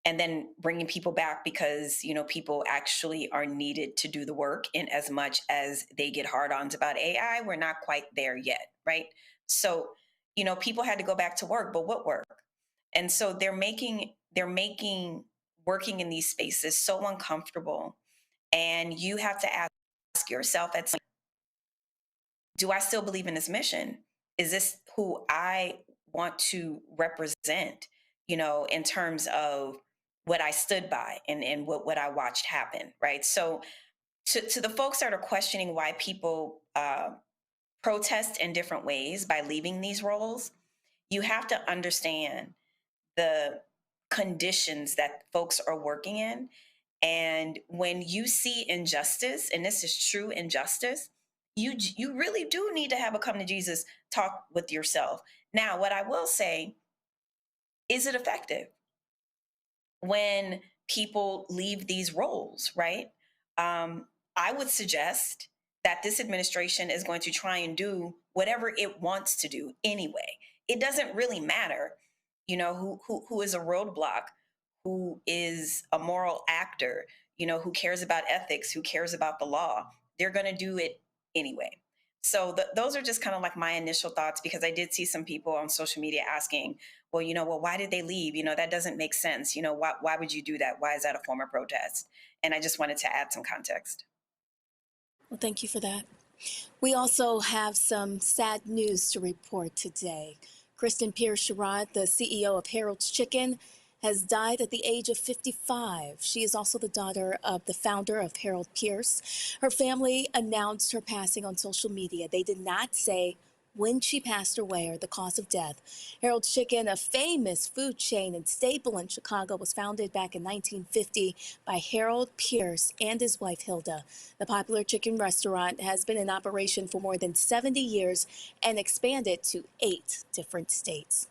and then bringing people back because, people actually are needed to do the work, in as much as they get hard-ons about AI. We're not quite there yet, right? So, people had to go back to work, but what work? And so they're making working in these spaces so uncomfortable. And you have to ask yourself, do I still believe in this mission? Is this who I want to represent, in terms of what I stood by and what I watched happen, right? So to the folks that are questioning why people protest in different ways by leaving these roles, you have to understand the conditions that folks are working in. And when you see injustice, and this is true injustice, you really do need to have a come to Jesus talk with yourself. Now, what I will say, is it effective when people leave these roles, right? I would suggest that this administration is going to try and do whatever it wants to do anyway. It doesn't really matter, who is a roadblock, who is a moral actor, who cares about ethics, who cares about the law. They're going to do it anyway. So those are just kind of like my initial thoughts, because I did see some people on social media asking, well, why did they leave? That doesn't make sense. Why would you do that? Why is that a form of protest? And I just wanted to add some context. Well, thank you for that. We also have some sad news to report today. Kristen Pierce-Sherrod, the CEO of Harold's Chicken, has died at the age of 55. She is also the daughter of the founder of Harold Pierce. Her family announced her passing on social media. They did not say when she passed away or the cause of death. Harold's Chicken, a famous food chain and staple in Chicago, was founded back in 1950 by Harold Pierce and his wife Hilda. The popular chicken restaurant has been in operation for more than 70 years and expanded to 8 different states.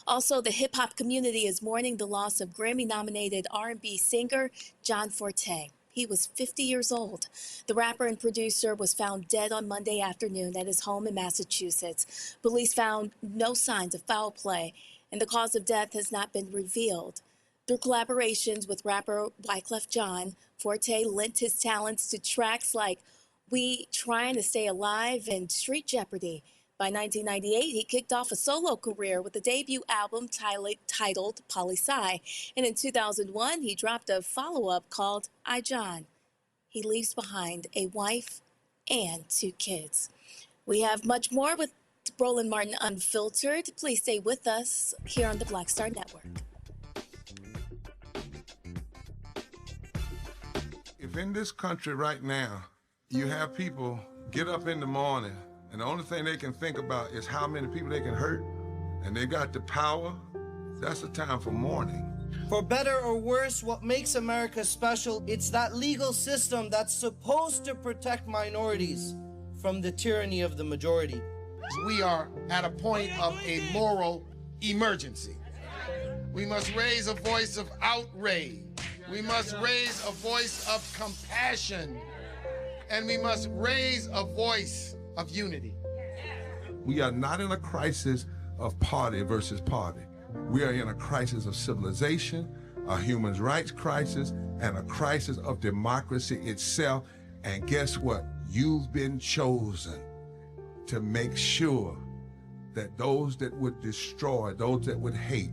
Also, the hip-hop community is mourning the loss of Grammy-nominated R&B singer John Forte. He was 50 years old. The rapper and producer was found dead on Monday afternoon at his home in Massachusetts. Police found no signs of foul play, and the cause of death has not been revealed. Through collaborations with rapper Wyclef Jean, Forte lent his talents to tracks like We Trying to Stay Alive and Street Jeopardy. By 1998, he kicked off a solo career with a debut album titled Poli-Sci. And in 2001, he dropped a follow-up called I, John. He leaves behind a wife and 2 kids. We have much more with Roland Martin Unfiltered. Please stay with us here on the Black Star Network. If in this country right now, you have people get up in the morning and the only thing they can think about is how many people they can hurt, and they got the power, that's the time for mourning. For better or worse, what makes America special, it's that legal system that's supposed to protect minorities from the tyranny of the majority. We are at a point of a moral emergency. We must raise a voice of outrage. We must raise a voice of compassion. And we must raise a voice of unity. We are not in a crisis of party versus party. We are in a crisis of civilization, a human rights crisis, and a crisis of democracy itself. And guess what? You've been chosen to make sure that those that would destroy, those that would hate,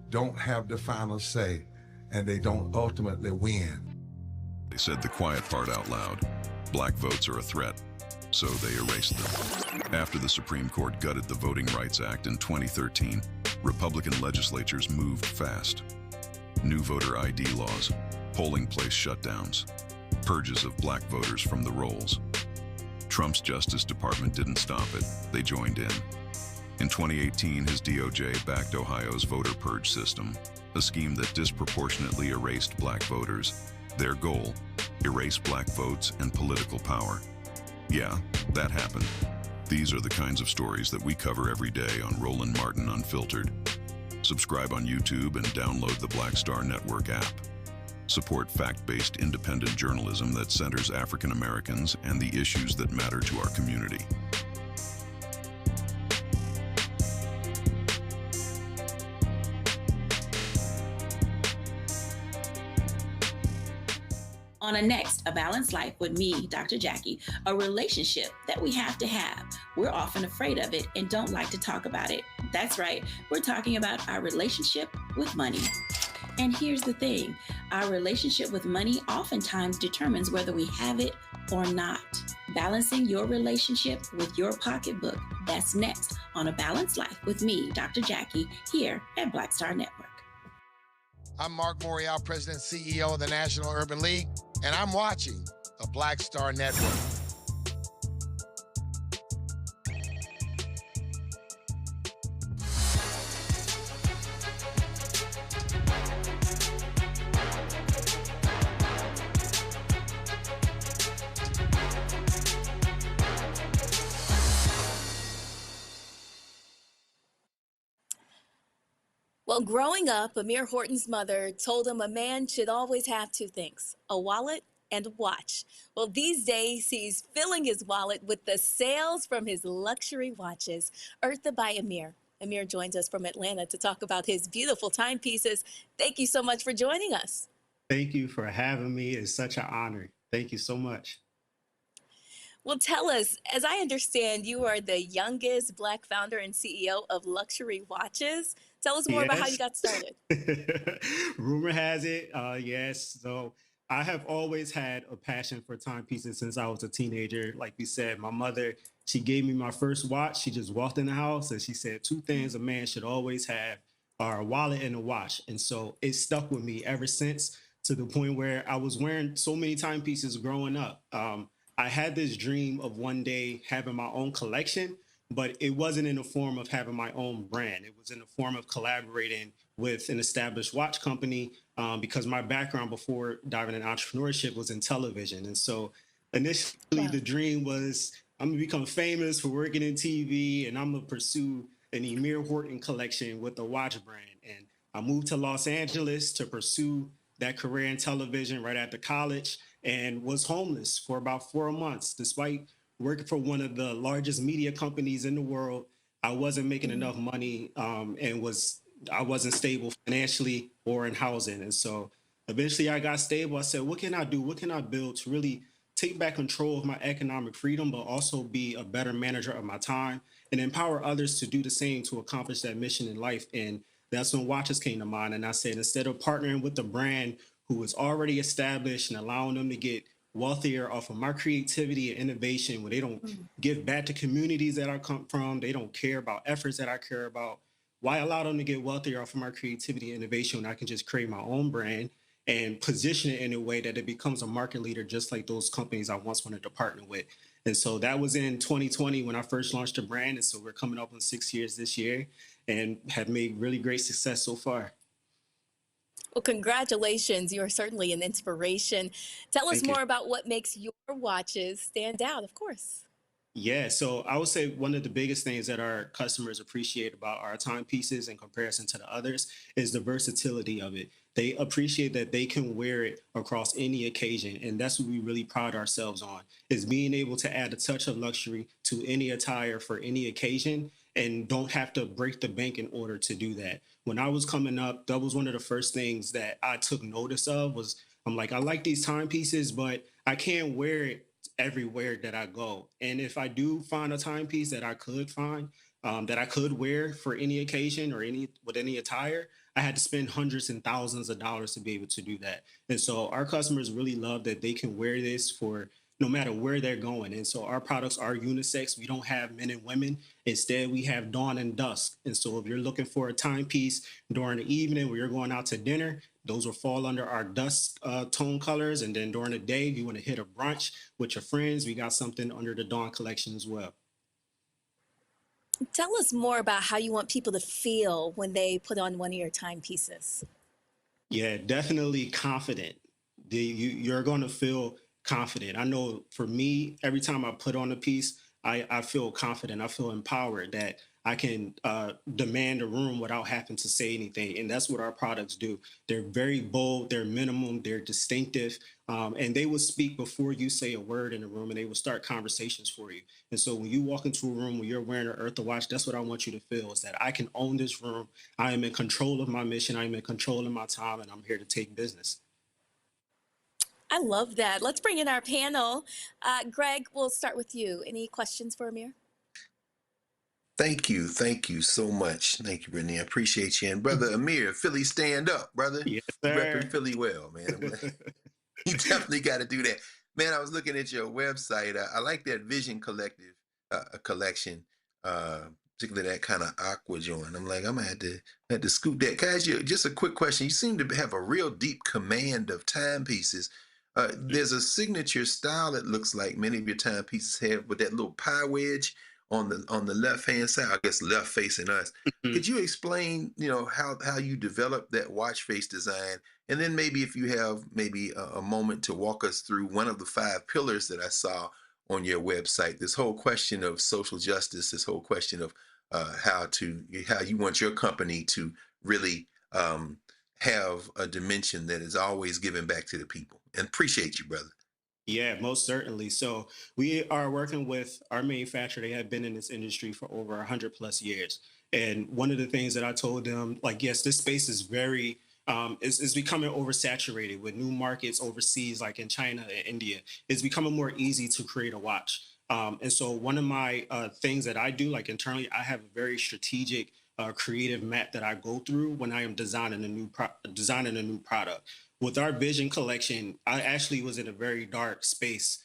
don't have the final say, and they don't ultimately win. They said the quiet part out loud. Black votes are a threat, so they erased them. After the Supreme Court gutted the Voting Rights Act in 2013, Republican legislatures moved fast. New voter ID laws, polling place shutdowns, purges of black voters from the rolls. Trump's Justice Department didn't stop it, they joined in. In 2018, his DOJ backed Ohio's voter purge system, a scheme that disproportionately erased black voters. Their goal, erase black votes and political power. Yeah, that happened. These are the kinds of stories that we cover every day on Roland Martin Unfiltered. Subscribe on YouTube and download the Black Star Network app. Support fact-based independent journalism that centers African Americans and the issues that matter to our community. On next, A Balanced Life with me, Dr. Jackie, a relationship that we have to have. We're often afraid of it and don't like to talk about it. That's right, we're talking about our relationship with money. And here's the thing, our relationship with money oftentimes determines whether we have it or not. Balancing your relationship with your pocketbook, that's next on A Balanced Life with me, Dr. Jackie, here at Black Star Network. I'm Mark Morial, President and CEO of the National Urban League, and I'm watching the Black Star Network. Well, growing up, Amir Horton's mother told him a man should always have 2 things, a wallet and a watch. Well, these days, he's filling his wallet with the sales from his luxury watches. Eartha by Amir. Amir joins us from Atlanta to talk about his beautiful timepieces. Thank you so much for joining us. Thank you for having me. It's such an honor. Thank you so much. Well, tell us, as I understand, you are the youngest Black founder and CEO of Luxury Watches. Tell us more about how you got started. Rumor has it, yes. So I have always had a passion for timepieces since I was a teenager. Like you said, my mother, she gave me my first watch. She just walked in the house and she said, two things a man should always have are a wallet and a watch. And so it stuck with me ever since, to the point where I was wearing so many timepieces growing up. I had this dream of one day having my own collection, but it wasn't in the form of having my own brand. It was in the form of collaborating with an established watch company, because my background before diving in entrepreneurship was in television. And so initially the dream was, I'm gonna become famous for working in TV, and I'm gonna pursue an Emir Horton collection with the watch brand. And I moved to Los Angeles to pursue that career in television right after college, and was homeless for about 4 months. Despite working for one of the largest media companies in the world, I wasn't making enough money, and I wasn't stable financially or in housing. And so eventually I got stable. I said, what can I do? What can I build to really take back control of my economic freedom, but also be a better manager of my time and empower others to do the same to accomplish that mission in life? And that's when watches came to mind. And I said, instead of partnering with the brand who is already established and allowing them to get wealthier off of my creativity and innovation, where they don't give back to communities that I come from, they don't care about efforts that I care about, why allow them to get wealthier off of my creativity and innovation when I can just create my own brand and position it in a way that it becomes a market leader, just like those companies I once wanted to partner with? And so that was in 2020 when I first launched the brand. And so we're coming up on 6 years this year and have made really great success so far. Well, congratulations. You are certainly an inspiration. Tell us Thank you. more about what makes your watches stand out, of course. Yeah, so I would say one of the biggest things that our customers appreciate about our timepieces in comparison to the others is the versatility of it. They appreciate that they can wear it across any occasion, and that's what we really pride ourselves on, is being able to add a touch of luxury to any attire for any occasion and don't have to break the bank in order to do that. When I was coming up, that was one of the first things that I took notice of. Was I'm like, I like these timepieces, but I can't wear it everywhere that I go. And if I do find a timepiece that I could find, that I could wear for any occasion or with any attire, I had to spend hundreds and thousands of dollars to be able to do that. And so our customers really love that they can wear this for no matter where they're going. And so our products are unisex. We don't have men and women. Instead, we have dawn and dusk. And so if you're looking for a timepiece during the evening where you're going out to dinner, those will fall under our dusk tone colors. And then during the day, if you want to hit a brunch with your friends, we got something under the dawn collection as well. Tell us more about how you want people to feel when they put on one of your timepieces. Yeah, definitely confident. You're going to feel confident. I know for me, every time I put on a piece, I feel confident. I feel empowered that I can demand a room without having to say anything. And that's what our products do. They're very bold, they're minimum, they're distinctive, and they will speak before you say a word in the room, and they will start conversations for you. And so when you walk into a room where you're wearing an Eartha watch, that's what I want you to feel, is that I can own this room. I am in control of my mission. I am in control of my time, and I'm here to take business. I love that. Let's bring in our panel. Greg, we'll start with you. Any questions for Amir? Thank you. Thank you so much. Thank you, Brittany. I appreciate you. And Brother Amir, Philly stand up, brother. Yes, You sir. repping Philly well, man. You definitely got to do that. Man, I was looking at your website. I like that Vision Collective collection, particularly that kind of aqua joint. I'm like, I'm going to have to scoop that. Guys, just a quick question. You seem to have a real deep command of timepieces. There's a signature style, it looks like many of your timepieces have, with that little pie wedge on the left hand side, I guess left facing us. Could you explain, how you developed that watch face design? And then maybe if you have maybe a moment to walk us through one of the 5 pillars that I saw on your website, this whole question of social justice, this whole question of how you want your company to really have a dimension that is always giving back to the people. And appreciate you, brother. Yeah, most certainly. So we are working with our manufacturer. They have been in this industry for over 100+ years. And one of the things that I told them, like, yes, this space is very, is becoming oversaturated with new markets overseas, like in China and India. It's becoming more easy to create a watch. And so one of my things that I do, like internally, I have a very strategic creative map that I go through when I am designing a new product. With our vision collection, I actually was in a very dark space,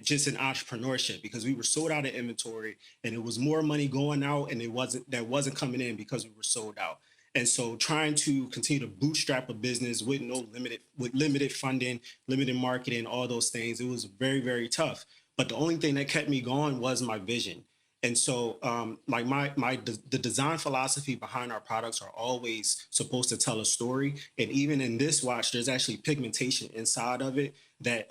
just in entrepreneurship, because we were sold out of inventory, and it was more money going out, and that wasn't coming in because we were sold out. And so trying to continue to bootstrap a business with limited funding, limited marketing, all those things, it was very, very tough. But the only thing that kept me going was my vision. And so the design philosophy behind our products are always supposed to tell a story. And even in this watch, there's actually pigmentation inside of it that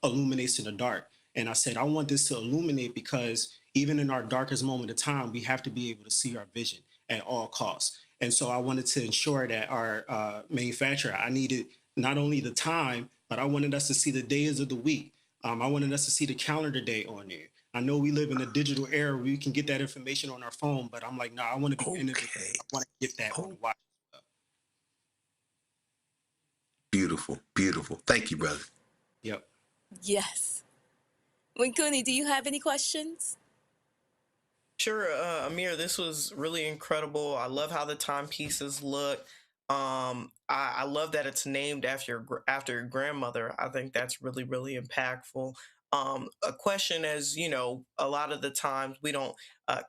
illuminates in the dark. And I said, I want this to illuminate because even in our darkest moment of time, we have to be able to see our vision at all costs. And so I wanted to ensure that our manufacturer, I needed not only the time, but I wanted us to see the days of the week. I wanted us to see the calendar day on there. I know we live in a digital era where we can get that information on our phone, but I'm like, no, I want to be innovative. I want to get that on the watch. Beautiful, beautiful. Thank you, brother. Yep. Yes. Winkuni, do you have any questions? Sure, Amir, this was really incredible. I love how the timepieces look. I love that it's named after your grandmother. I think that's really, really impactful. A question, as you know, a lot of the times we don't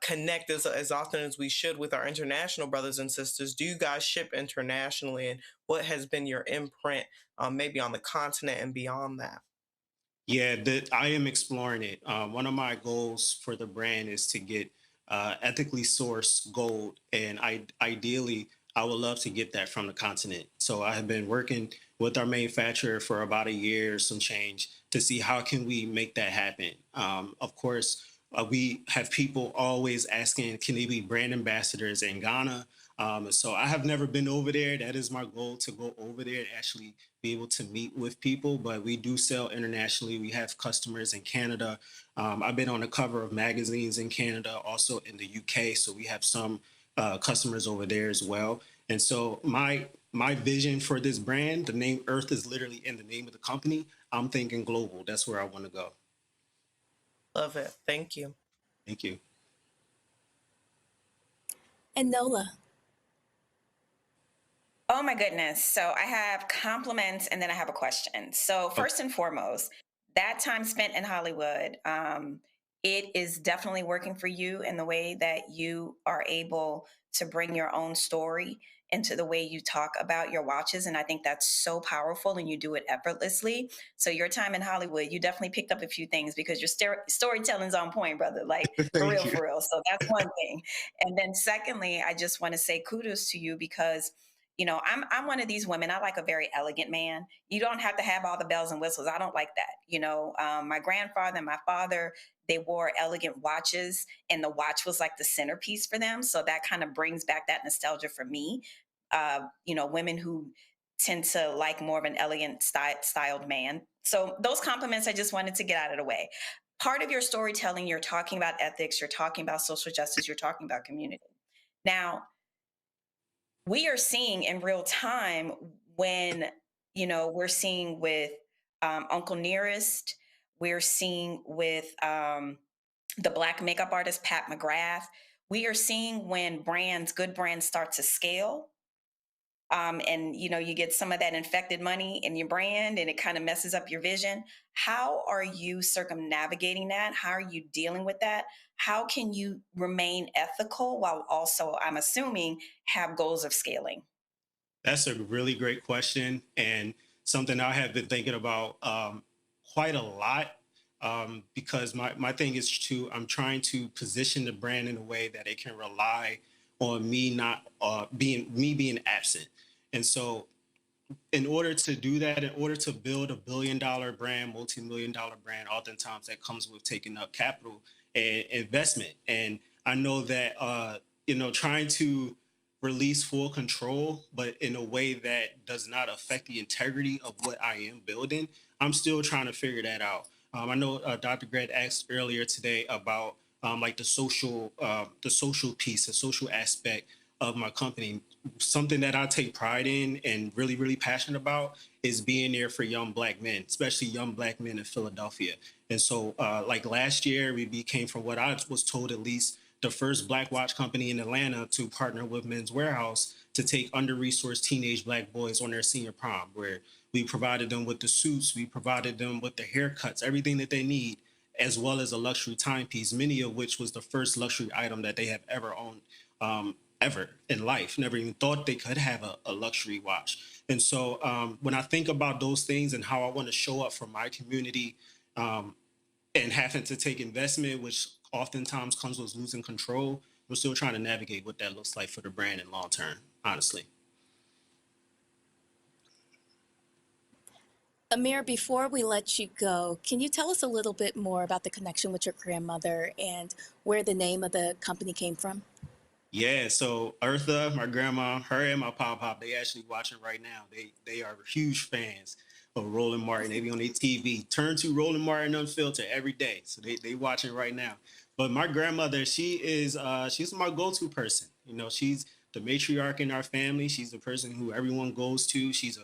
connect as often as we should with our international brothers and sisters. Do you guys ship internationally, and what has been your imprint maybe on the continent and beyond that? Yeah, I am exploring it. One of my goals for the brand is to get ethically sourced gold, and ideally, I would love to get that from the continent. So I have been working with our manufacturer for about a year, some change, to see how can we make that happen. Of course, we have people always asking, can they be brand ambassadors in Ghana? So I have never been over there. That is my goal, to go over there and actually be able to meet with people. But we do sell internationally. We have customers in Canada. I've been on the cover of magazines in Canada, also in the UK. So we have some customers over there as well. And so my vision for this brand, the name Earth is literally in the name of the company. I'm thinking global. That's where I want to go. Love it. Thank you. Thank you. And Nola. Oh my goodness. So I have compliments and then I have a question. So first and foremost, that time spent in Hollywood, it is definitely working for you in the way that you are able to bring your own story into the way you talk about your watches. And I think that's so powerful, and you do it effortlessly. So your time in Hollywood, you definitely picked up a few things because your storytelling's on point, brother. Like for real, for real. So that's one thing. And then secondly, I just want to say kudos to you because I'm one of these women. I like a very elegant man. You don't have to have all the bells and whistles. I don't like that. My grandfather and my father, they wore elegant watches, and the watch was like the centerpiece for them. So that kind of brings back that nostalgia for me. Women who tend to like more of an elegant styled man. So those compliments I just wanted to get out of the way. Part of your storytelling, you're talking about ethics, you're talking about social justice, you're talking about community. Now, we are seeing in real time when, we're seeing with Uncle Nearest, we're seeing with the Black makeup artist, Pat McGrath. We are seeing when good brands start to scale. And, you get some of that infected money in your brand and it kind of messes up your vision. How are you circumnavigating that? How are you dealing with that? How can you remain ethical while also, I'm assuming, have goals of scaling? That's a really great question, and something I have been thinking about quite a lot, because my thing is I'm trying to position the brand in a way that it can rely on me not being absent. And so in order to do that, in order to build a $1 billion brand, multi-million-dollar brand, oftentimes that comes with taking up capital and investment. And I know that, trying to release full control, but in a way that does not affect the integrity of what I am building, I'm still trying to figure that out. I know Dr. Greg asked earlier today about the social piece, the social aspect of my company. Something that I take pride in and really, really passionate about is being there for young Black men, especially young Black men in Philadelphia. And so last year, we became, from what I was told at least, the first Black watch company in Atlanta to partner with Men's Warehouse to take under-resourced teenage Black boys on their senior prom, where we provided them with the suits, we provided them with the haircuts, everything that they need, as well as a luxury timepiece, many of which was the first luxury item that they have ever owned, ever in life. Never even thought they could have a luxury watch. And so when I think about those things and how I want to show up for my community, and having to take investment, which oftentimes comes with losing control, we're still trying to navigate what that looks like for the brand in long term, honestly. Amir, before we let you go, can you tell us a little bit more about the connection with your grandmother and where the name of the company came from? Yeah, so Eartha, my grandma, her and my pop, they actually watching right now. They are huge fans of Roland Martin. They be on their TV. Turn to Roland Martin Unfiltered every day. So they watching right now. But my grandmother, she's my go-to person. You know, she's the matriarch in our family. She's the person who everyone goes to. She's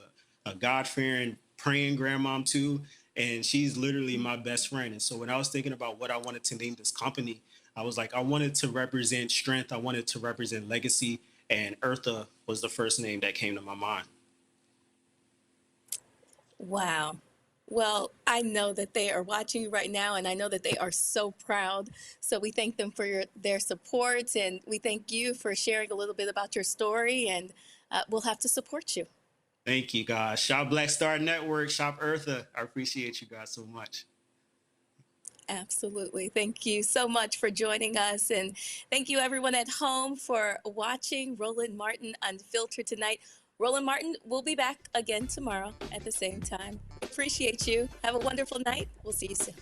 a God-fearing, praying grandmom too. And she's literally my best friend. And so when I was thinking about what I wanted to name this company, I was like, I wanted to represent strength. I wanted to represent legacy. And Eartha was the first name that came to my mind. Wow. Well, I know that they are watching you right now, and I know that they are so proud. So we thank them for their support, and we thank you for sharing a little bit about your story, and we'll have to support you. Thank you, guys. Shop Black Star Network, Shop Eartha. I appreciate you guys so much. Absolutely. Thank you so much for joining us. And thank you, everyone at home, for watching Roland Martin Unfiltered tonight. Roland Martin will be back again tomorrow at the same time. Appreciate you. Have a wonderful night. We'll see you soon.